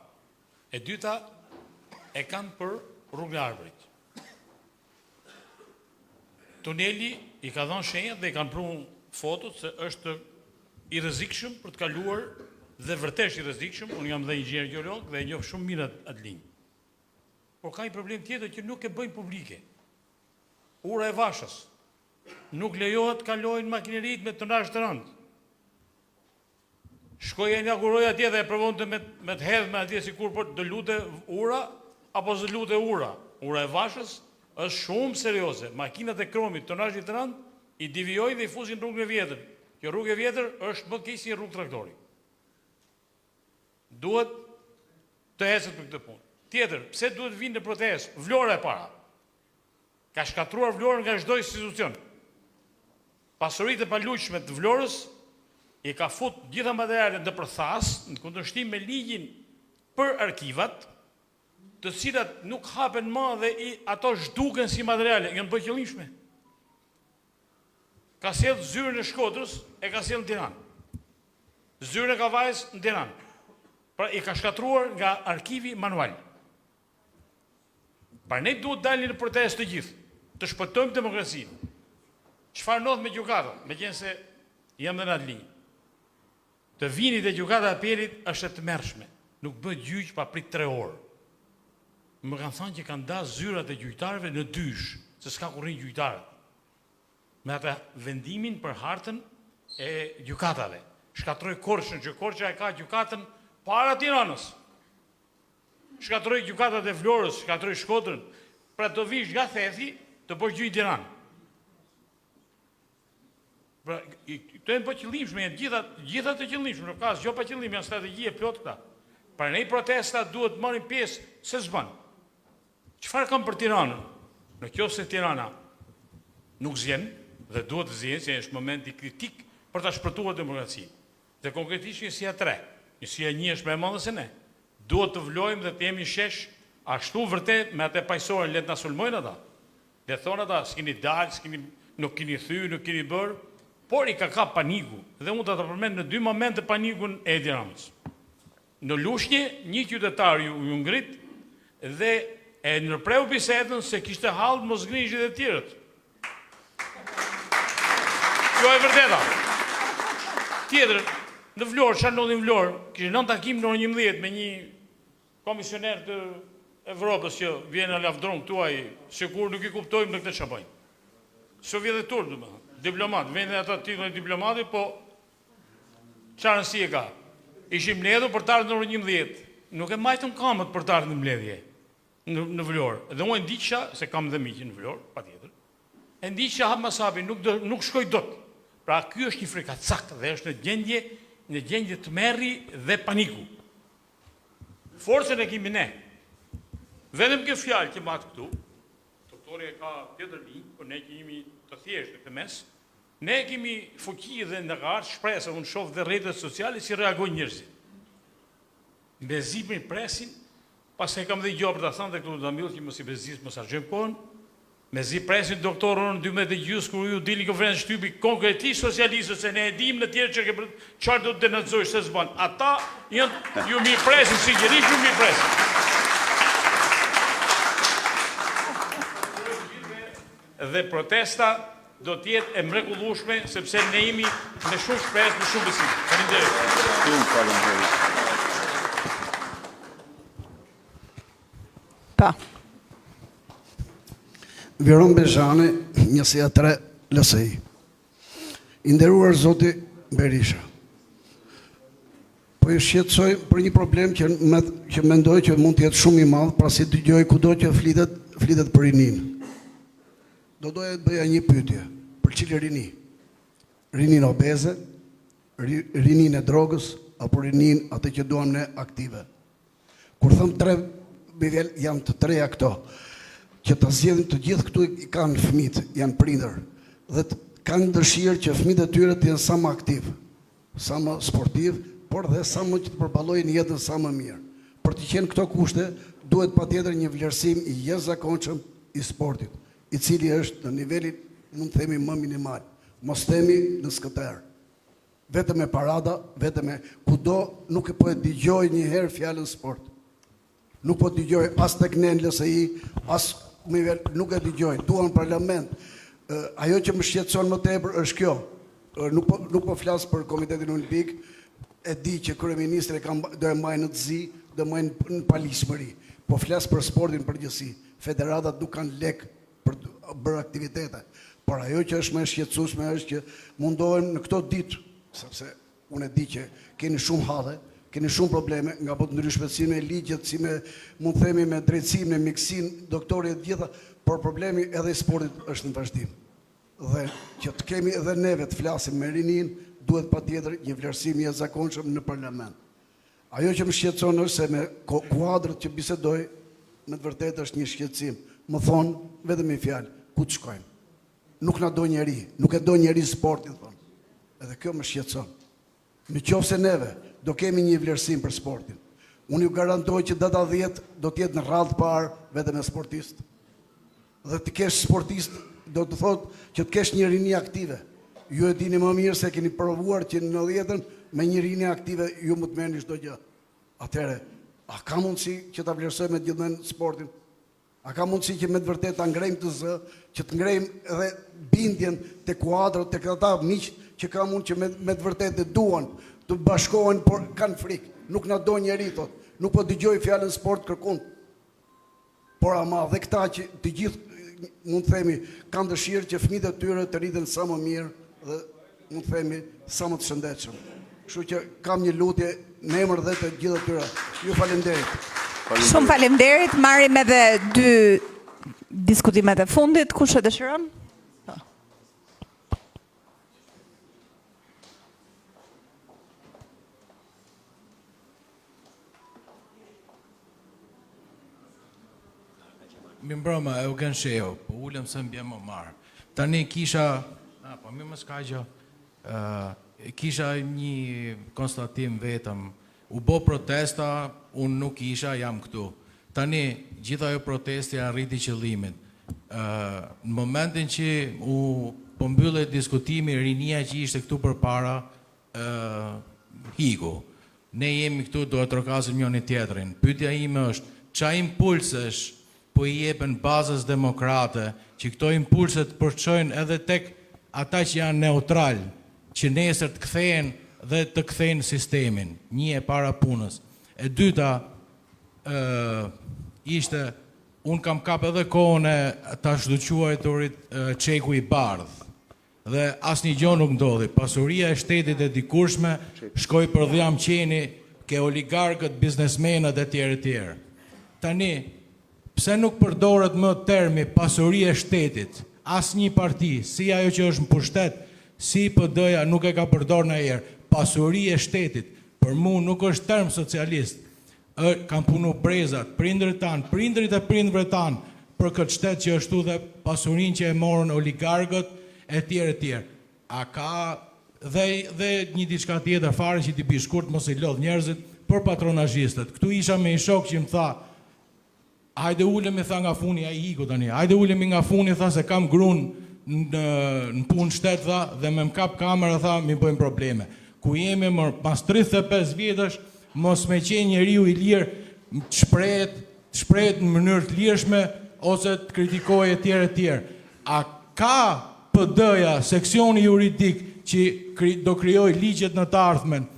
E dyta, e kanë për rrugën e Arbërit. Tuneli i ka dhënë shenjat dhe i kanë prunë fotot se është i rrezikshëm për të kaluar dhe vërtesh i rrezikshëm. Unë jam dhe inxhinier gjeolog dhe e njoh shumë mirë atë linjë. Por ka një problem tjetër që nuk e bëjnë publike. Ura e Vashës. Nuk lejohet kalojnë makineritë me tonazh të rëndë. Shkoj e inauguroj atje dhe e provonte me të hedhme atje sikur për të lute ura apo zë lute ura. Ura e Vashës është shumë serioze. Makinat e kromit, tonazhi të rëndë i devijojnë dhe i fusin rrugën e vjetër. Kjo rrugë e vjetër është më keq se rrugë traktori. duhet të ecet për këtë punë. Tjetër, pse duhet vinë në protestë? Vlora e para. Ka shkatruar Vlorën nga çdo institucion. Pasuritë e paluajtshme të Vlorës i ka fut gjitha materialet në përthas, në kundërshtim me ligjin për arkivat, të cilat nuk hapen më dhe ato zhduken si materiale, janë për qëllimshme. Ka sjell zyrën e Shkodrës, e ka sjell në Tiranë. Zyrën e Kavajës në Tiranë. Pra i ka shkatruar nga arkivi manual. Pra ne duhet dalin në protestë të gjithë, të shpëtojmë demokracinë. Çfarë ndodh me gjykatën? Meqense jam dhe në atë linjë. Të vini te gjykata e apelit është e tmerrshme. Nuk bëhet gjyq pa prit 3 orë. Më kanë thënë që kanë dasë zyrat e gjyqtarëve në dysh, se s'ka kurrë gjyqtarët. Me atë vendimin për hartën e gjykatave. Shkatroi Korçën, që Korça e ka gjykatën para Tiranës. Shkatroi gjykatat e Vlorës, shkatroi Shkodrën, pra të vish nga Thethi të bësh gjyq Tiranë. Pra, këto janë pa qëllimshme, janë gjitha të qëllimshme, nuk ka asgjë pa qëllim, janë strategji e plot këta. Pra ne protesta duhet të marrin pjesë, se s'bën. Çfarë kam për Tiranën? Nëse Tirana nuk zgjen dhe duhet të zgjen, se është momenti kritik për ta shpërtuar demokracinë. Dhe konkretisht njësia 3, njësia 1 është më e madhe se ne. Duhet të vlojmë dhe të jemi shesh ashtu vërtet me atë pajësorën, le të na sulmojnë ata. Le të thonë ata, s'keni dalë, nuk keni thyer, nuk keni bërë, por i ka kap paniku. Dhe unë do të përmend në 2 momente panikun e Edi Ramës. Në Lushnjë, një qytetar ju ngrit dhe e ndërpreu bisedën se kishte hall mos ngrishi dhe të tjerët. Kjo e vërteta. Tjetër, në Vlorë, çfarë ndodhi në Vlorë? Kishte 9 takim në orën 11 me një komisioner të Evropës që vjen në lavdron tuaj, sikur nuk i kuptojmë në këtë çfarë bëjnë. Sovjetur, domethënë, diplomat, vjen ata titull e diplomati, po çfarë rëndësie ka? Ishim mbledhur për të ardhur në orën 11. Nuk e mbajtëm kamët për të ardhur në mbledhje në Vlorë. Dhe unë ndiqja se kam dhe miqin në Vlorë, patjetër. E ndiqja hap masapi, nuk shkoj dot. Pra ky është një frikacak dhe është në gjendje të merri dhe paniku. Forcën e kemi ne. Vetëm kjo fjalë që mat këtu, doktori e ka tjetër linjë, por ne kemi të thjeshtë këtë mes. Ne kemi fuqi dhe në ka ardhur shpresë, unë shoh dhe rrjetet sociale si reagojnë njerëzit. Bezimin presin, pas e kam dhe gjë për ta thënë dhe këtu do ta mbyll që mos i bezis, mos harxojmë kohën. Mezi presin doktorën në 12 kur ju dilni konferencë shtypi konkretisht socialistët se ne e dim në tjerë çfarë do të denoncosh se s'bën. Ata janë ju mi presin sigurisht ju mi presin. Dhe protesta do të jetë e mrekullueshme sepse ne jemi me shumë shpresë, me shumë besim. Faleminderit. Pa. Viron Bezhani, njësia 3, LSI. I nderuar zoti Berisha. Po i shqetësoj për një problem që mendoj që mund të jetë shumë i madh, pra si dëgjoj kudo që flitet për rinin. Do doja të bëja një pyetje. Për çilë rini? Rinin obeze, rinin e drogës, apo rinin atë që duam ne aktive? Kur thëm 3 nivel, janë të 3 këto. Që të zgjedhin të gjithë këtu i kanë fëmijë, janë prindër dhe kanë dëshirë që fëmijët e tyre të jenë sa më aktiv, sa më sportiv, por dhe sa më që të përballojnë jetën sa më mirë. Për të qenë këto kushte, duhet patjetër një vlerësim i jashtëzakonshëm i sportit, i cili është në nivelin, mund të themi, më minimal. Mos themi në skëter. Vetëm me parada, vetëm me kudo nuk e po e dëgjoj një herë fjalën sport. Nuk po të dëgjoj as tek ne në LSI, as nuk e dëgjoj, duan parlament. Ajo që më shqetëson më tepër është kjo. Nuk po flas për Komitetin Olimpik, e di që kryeministri do e mbajnë në të zi, do mbajnë në paligjshmëri. Po flas për sportin përgjithësi. Federatat nuk kanë lek për të bërë aktivitete. Por ajo që është më e shqetësueshme është që mundohen në këto ditë, sepse unë e di që keni shumë hadhe, keni shumë probleme, nga po të ndryshmet si me ligjet, si me, mund të themi, me drejtësim, me miksin, doktori e të gjitha, por problemi edhe i sportit është në vazhdim. Dhe që të kemi edhe neve të flasim me rinin, duhet patjetër një vlerësim i jashtëzakonshëm në parlament. Ajo që më shqetëson është se me kuadrët që bisedoj, me të vërtetë është një shqetësim. Më thonë, vetëm një fjalë, ku të shkojmë? Nuk na do njeri, nuk e do njeri sportin, thonë. Edhe kjo më shqetëson. Në qoftë se neve do kemi një vlerësim për sportin, unë ju garantoj që data 10 do t'jetë në radhë parë vetëm me sportist. Dhe të kesh sportist do të thotë që të kesh një rini aktive. Ju e dini më mirë se keni provuar që në 90-ën me një rini aktive ju më të merrni çdo gjë. Atëherë, a ka mundësi që ta vlerësojmë me gjithmonë sportin? A ka mundësi që me të vërtetë ta ngrejmë të zë, që të ngrejmë edhe bindjen te kuadrët, tek ata miq që ka mund që me të vërtetë duan të bashkohen, por kanë frikë. Nuk na do njeri, thot. Nuk po dëgjoj fjalën sport kërkun. Por ama dhe këta që të gjithë mund të themi kanë dëshirë që fëmijët e tyre të rriten sa më mirë dhe mund të themi sa më të shëndetshëm. Kështu që kam një lutje në emër dhe të gjithë tyre. Ju falenderit. Shumë faleminderit. Marrim edhe 2 diskutimet e fundit. Kush e dëshiron? Mi mbrëma, Eugen Sheho, po ulem se mbje më marë. Tani kisha, po mi më s'ka gjë, kisha një konstatim vetëm, u bo protesta, unë nuk isha, jam këtu. Tani, gjitha jo protesti arriti qëllimin. Në momentin që u pëmbyllet diskutimi, rinia që ishte këtu për para, hiku. Ne jemi këtu, do të trokasim njëri tjetrin. Pyetja ime është, qa impulsesh po i jepen bazës demokrate, që këto impulset përçojnë edhe tek ata që janë neutral, që nesër të kthehen dhe të kthejnë sistemin, një e para punës. E dyta, ishte, unë kam kap edhe kohën e ta shduquajturit çeku i bardh, dhe asnjë gjë nuk ndodhi. Pasuria e shtetit e dikurshme shkoi për dhjam qeni ke oligarkët, biznesmenët e tjerë. Tani, pse nuk përdoret më termi pasuria e shtetit? Asnjë parti, si ajo që është në pushtet, si PD-ja nuk e ka përdorur ndonjëherë. Pasuria e shtetit, për mua nuk është term socialist. Kam punu brezat, prindrit tanë, prindrit e prindërve tanë, për këtë shtet që është dhe pasurin që e morën oligarkët e tjerë. A ka dhe një diçka tjetër fare që t'i bishkurt mos i lodh njerëzit për patronazhistët. Këtu isha me një shok që më tha, hajde ulemi, tha, nga funi, a i hiku tani, hajde ulemi nga funi, tha, se kam grun në punë shtet, tha, dhe me më kap kamera, tha, mi bëjmë probleme. Ku jemi pas 35 vjetësh, mos me qenë njeriu i lirë, të shprehet në mënyrë të lirshme, ose të kritikojë e tjerë. A ka PD-ja, seksioni juridik, që do krijoj ligjet në të ardhmen,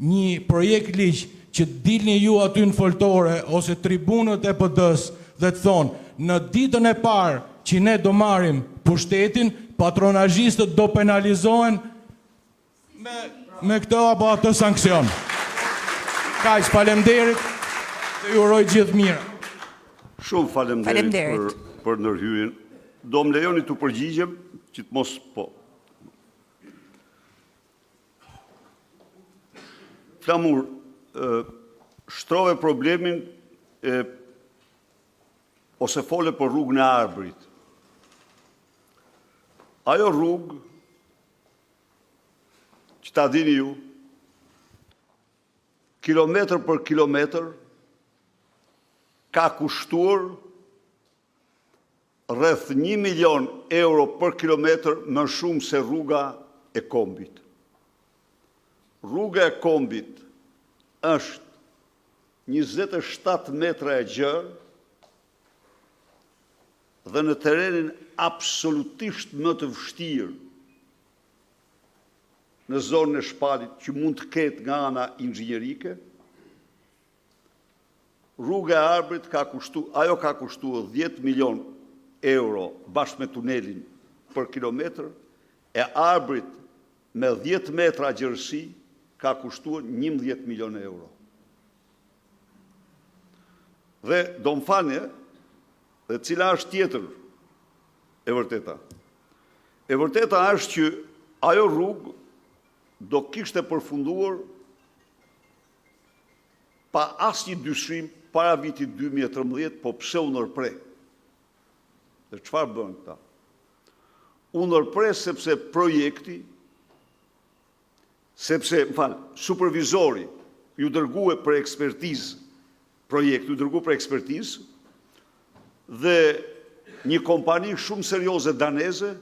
një projekt ligj, që dilni ju aty në foltore, ose tribunët e PD-s, dhe të thonë, në ditën e parë që ne do marrim pushtetin, patronazhistët do penalizohen me këtë apo atë sankcion. Kaq, faleminderit, dhe ju uroj gjithë mira. Shumë faleminderit për ndërhyrjen. Do më lejoni të përgjigjem, që të mos po. Flamur, shtrove problemin ose fole për rrugën e Arbrit. Ajo rrugë që ta dini ju, kilometër për kilometër, ka kushtuar rreth 1 milion euro për kilometër më shumë se rruga e Kombit. Rruga e Kombit është 27 metra e gjerë dhe në terenin absolutisht më të vështirë në zonën e Shpalit që mund të ketë nga ana inxhinierike. Rruga e Arbrit ka kushtuar 10 milion euro bashkë me tunelin për kilometër, e Arbrit me 10 metra gjerësi ka kushtuar 11 milion euro. Dhe do më falni, dhe cila është tjetër e vërteta? E vërteta është që ajo rrugë do kishte përfunduar pa asnjë dyshim para vitit 2013, po pse u nërpre? Dhe çfarë bën këta? U nërpre sepse projekti, supervizori ju dërguar për ekspertizë, projekti ju dërguar për ekspertizë, dhe një kompani shumë serioze daneze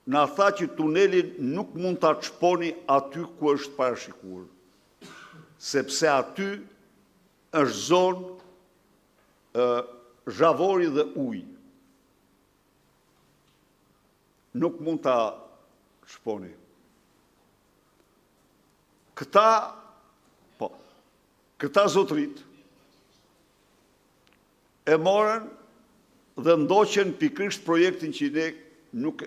na tha që tunelin nuk mund ta çponi aty ku është parashikuar, sepse aty është zonë zhavori dhe ujë. Nuk mund ta çponi. Këta zotrit e morën dhe ndoqen pikërisht projektin që ne nuk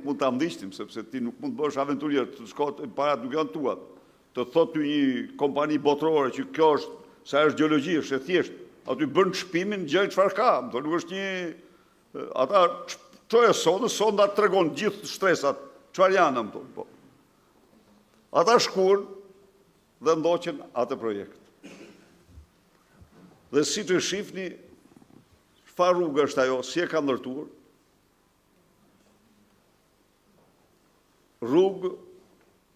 mund ta ndiqnim, sepse ti nuk mund të bësh aventurier, të shkot parat nuk janë tuat. Të thotë një kompani botërore që kjo është, sa është gjeologji, është e thjesht, aty bën çpimin, gjë çfarë ka, nuk është një ata çoje sonda tregon gjithë shtresat, çfarë janë më thonë, po. Ata shkuan dhe ndoqen atë projekt. Dhe si të shifni, çfarë rrugë është ajo, si e ka ndërtuar? Rrugë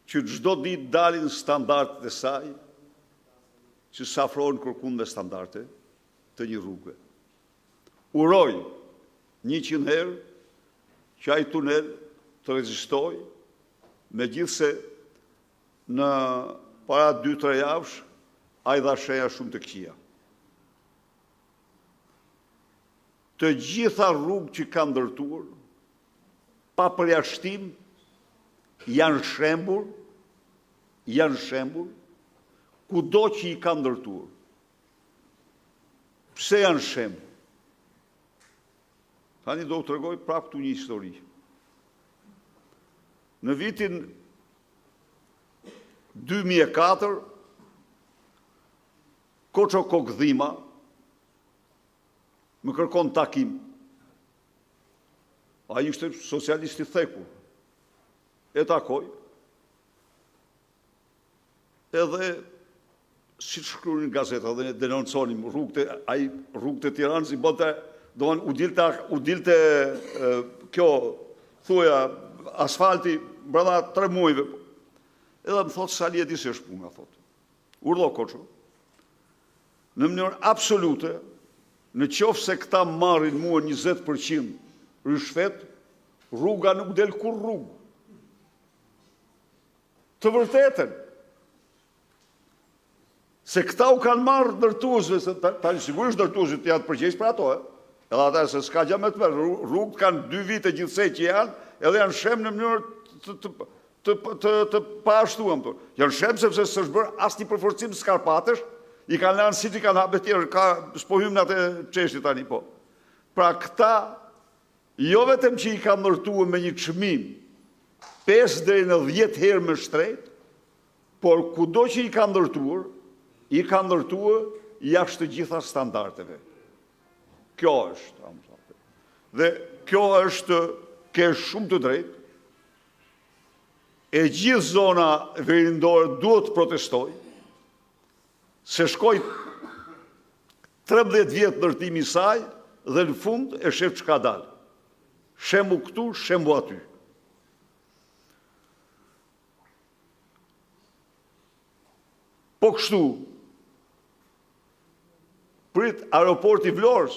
që çdo ditë dalin standardet e saj, që safrohen kërkun dhe standarde të një rrugë. Uroj 100 herë që ai tunel të rezistoj, megjithse në para 2-3 javësh ai dha shenja shumë të këqija. Të gjitha rrugë që kanë ndërtuar, pa përjashtim, janë shembull, kudo që i kanë ndërtuar. Pse janë shembull? Tani do të tregoj prapë këtu një histori. Në vitin 2004, Koço Kokdhima më kërkon takim. Ai ishte socialist i thekur. E takoj. Edhe si shkruajnë gazeta dhe ne denonconim rrugët e Tiranës i bënte, domethënë u dilte kjo thuja asfalti brenda 3 muajve. Edhe më thotë sa lieti si është puna, thotë. Urdhë Koço. Në mënyrë absolute, në qoftë se këta marrin mua 20% rishfet, rruga nuk del kur rrugë. Të vërtetën. Se këta u kanë marrë ndërtuesve, se tani sigurisht ndërtuesit janë të përgjegjës për ato, edhe ata se s'ka gjë më të mirë, rrugët kanë 2 vite gjithsej që janë, edhe janë shem në mënyrë të paashtuar. Janë shem sepse s'është bërë asnjë përforcim skarpatesh, i kanë lanë si ti kanë hapë tjerë, s'po hym në atë çështje tani po. Pra këta, jo vetëm që i kanë ndërtuar me një çmim 5 deri në 10 herë më shtret, por kudo që i kanë ndërtuar jashtë të gjitha standardeve. Kjo është. Dhe kjo është, ke shumë të drejtë, e gjithë zona verindore duhet të protestoj, se shkoj 13 vjetë ndërtimi i saj dhe në fund e shef çka dalë. Shembu këtu, shembu aty. Po kështu, prit aeroporti Vlorës,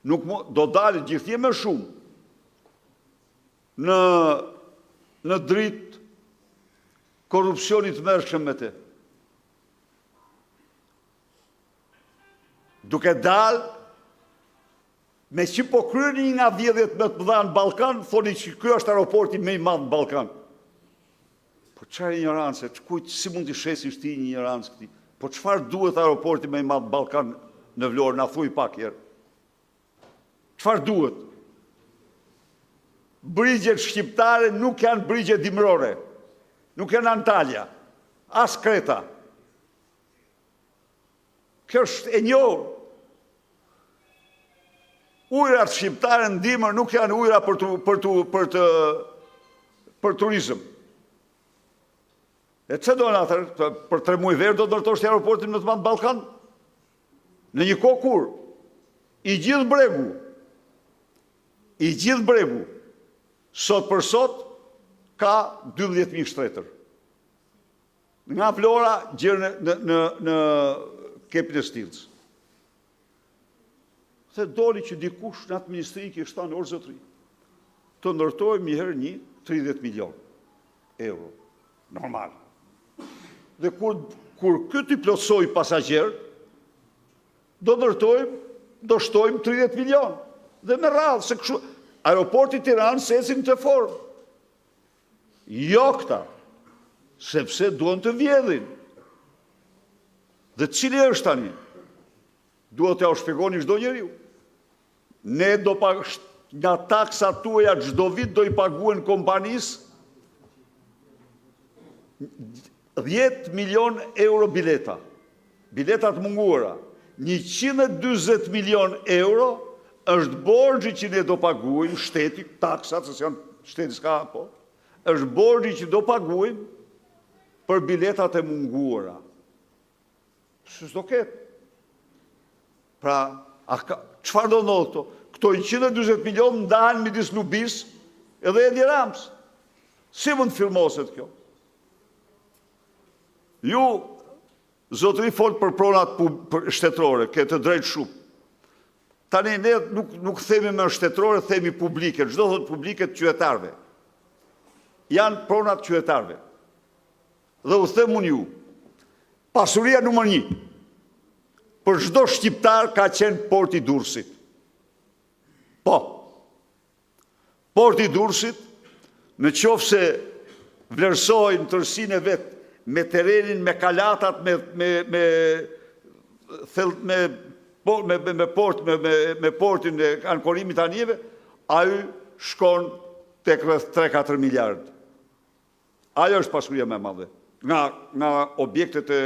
nuk do dalë gjithje më shumë në dritë korrupsionit mërshëm me te. Duke dalë, me që po kryeni nga vjedhjet më të mëdha në Ballkan, thoni që ky është aeroporti më i madh në Ballkan. Po çfarë ignorancë, si mund të shesin ti një ignorancë këtij? Po çfarë duhet aeroporti më i madh në Ballkan në Vlorë, na thuj pak herë. Çfarë duhet? Brigjet shqiptare nuk janë brigje dimrore, nuk janë Antalya, as Kreta. Kjo është e njohur. Ujrat shqiptare në dimër nuk janë ujra për turizëm. E që do në atër, për 3 muaj verë do të ndërtosht aeroportin më të madh Ballkan? Në një kohë kur i gjithë bregu, sot për sot, ka 12.000 shtretër. Nga Vlora gjerë në Kepin e Stilës. Dhe doli që dikush në atë ministri kishtë ta në orë zotëri. Të ndërtojmë një herë 30 milion euro. Normal. Dhe kur këtë i plotësoj pasagjerë, do ndërtojmë, do shtojmë 30 milion. Dhe me radhë, se kështu, aeroporti Tiranë sesin të formë. Jo këta, sepse duon të vjedhin. Dhe cili është tani? Duhet t'ja u shpjegoni çdo njeriu. Ne do nga taksat tuaja çdo vit do i paguen kompanisë 10 milion euro bileta. Biletat munguara. 120 milion euro është borxhi që ne do paguajmë shteti, taksat, se janë shteti s'ka, po. Është borxhi që do paguajmë për biletat e munguara. S'do ketë. Pra, çfarë do ndodhë këto? Këto 120 milion ndahen midis Lubis edhe Edi Rams. Si mund të firmoset kjo? Ju, zotëri folë për pronat shtetërore, këtë drejtë shumë. Tani ne nuk themi me shtetërore, themi publike, çdo thot publike të qytetarëve. Janë pronat qytetarëve. Dhe u them unë ju, pasuria numër 1 për çdo shqiptar ka qenë Porti i Durrësit. Po. Porti i Durrësit, në qoftë se vlerësojnë tërësinë e vet me terrenin, me kalatat, me portin e ankorimit anijeve, ai shkon tek rreth 3-4 miliard. Ajo është pasuria më e madhe. Nga objektet e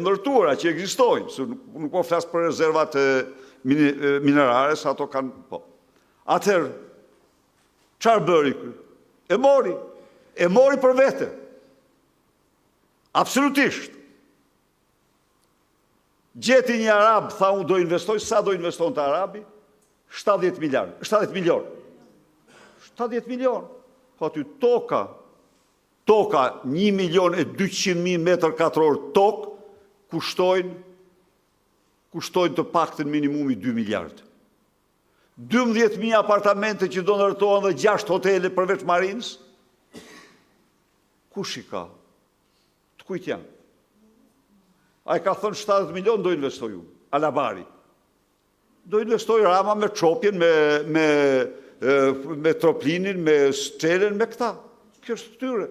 ndërtuara që ekzistojnë, se nuk po flas për rezervat minerare, sa ato kanë, po. Atëherë, çfarë bëri ky? E mori për vete. Absolutisht. Gjeti një arab, tha unë do investoj, sa do investon të arabi? 70 milion. 70 milion. Po aty toka 1.200.000 metër katror tokë, kushtojnë të paktën minimumi 2 miliard. 12.000 apartamente që do ndërtohen dhe 6 hotele përveç Marinës, kush i ka? Të kujt janë? A i ka thënë 70 milion do investoj unë, Alabari. Do investoj Rama me Çopjen, me Troplinin, me Strelen, me këta. Kjo është tyre.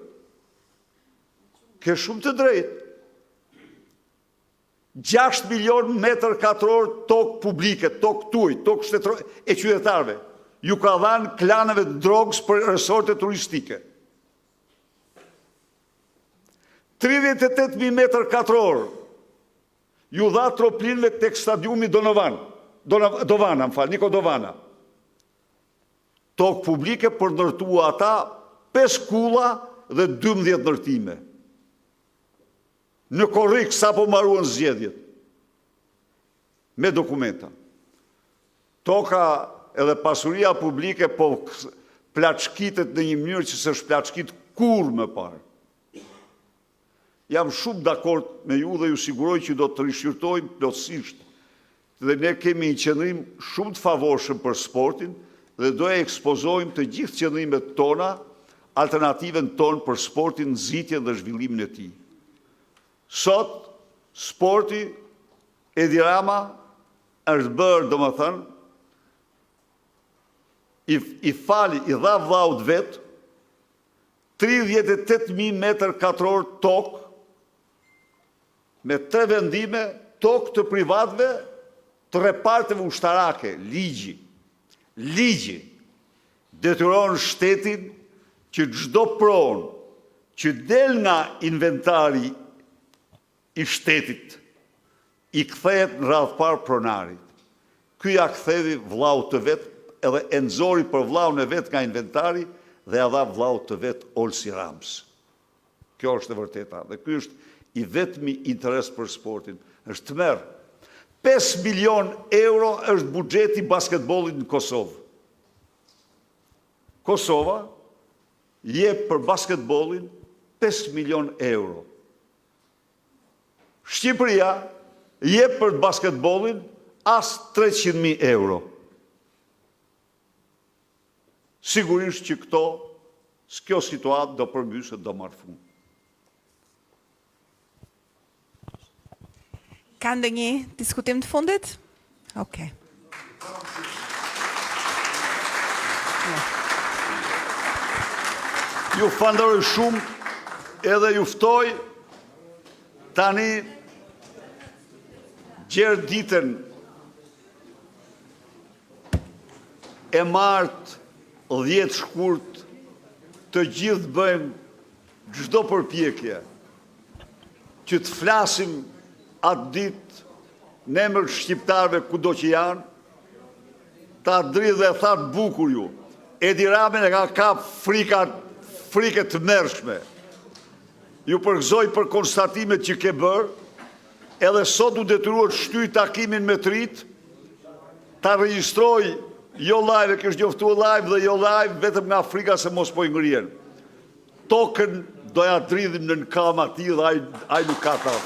Kjo shumë të drejtë. 6 milion metër katror tokë publike, tokë tuaj, tokë shtetërore e qytetarëve. Ju ka dhanë klaneve të drogës për resorte turistike. 38.000 metër katror ju dha Troplinëve tek stadiumi Niko Dovana. Tokë publike për ndërtua ata 5 kulla dhe 12 ndërtime. Në korrik sa po marruan zgjedhjet. Me dokumenta. Toka edhe pasuria publike po plaçkitet në një mënyrë që s'është plaçkit kur më parë. Jam shumë dakord me ju dhe ju siguroj që do të rishqyrtojmë plotësisht. Dhe ne kemi një qëndrim shumë të favorshëm për sportin dhe do e ekspozojmë të gjithë qëndrimet tona, alternativen tonë për sportin, nxitjen dhe zhvillimin e tij. Sot, sporti, Edi Rama, është bërë, do më thënë, i dha vllaut vetë, 38.000 metër katror tokë, me 3 vendime, tokë të privatëve, të reparteve ushtarake, ligji. Ligji detyron shtetin që çdo pronë që del nga inventari i shtetit, i kthehet në radhë parë pronarit. Ky ja kthevi vllaut të vet, edhe e nxori për vllaun e vet nga inventari dhe ja dha vllaut të vet Olsi Rams. Kjo është e vërteta. Dhe ky është i vetmi interes për sportin. Është të merë. 5 milion euro është buxheti basketbollit në Kosovë. Kosova jep për basketbollin 5 milion euro. Shqipëria jep për basketbollin as 300.000 euro. Sigurisht që kjo situatë do përmbyset, do marrë fund. Ka ndonjë diskutim të fundit? Okej. Ju falenderoj shumë edhe ju ftoj tani gjerë ditën e martë 10 shkurt të gjithë bëjmë çdo përpjekje që të flasim atë ditë në emër shqiptarëve kudo që janë, ta dridh dhe thatë bukur ju. Edi Rami e ka kap frike të mërshme. Ju përgëzoj për konstatimet që ke bërë, edhe sot u detyruar të shtyj takimin me trit, ta regjistroj jo live, kështë njoftuar live dhe jo live, vetëm nga Afrika se mos po i ngrihen. Tokën doja dridhim në kam ati dhe aj nuk ka ta.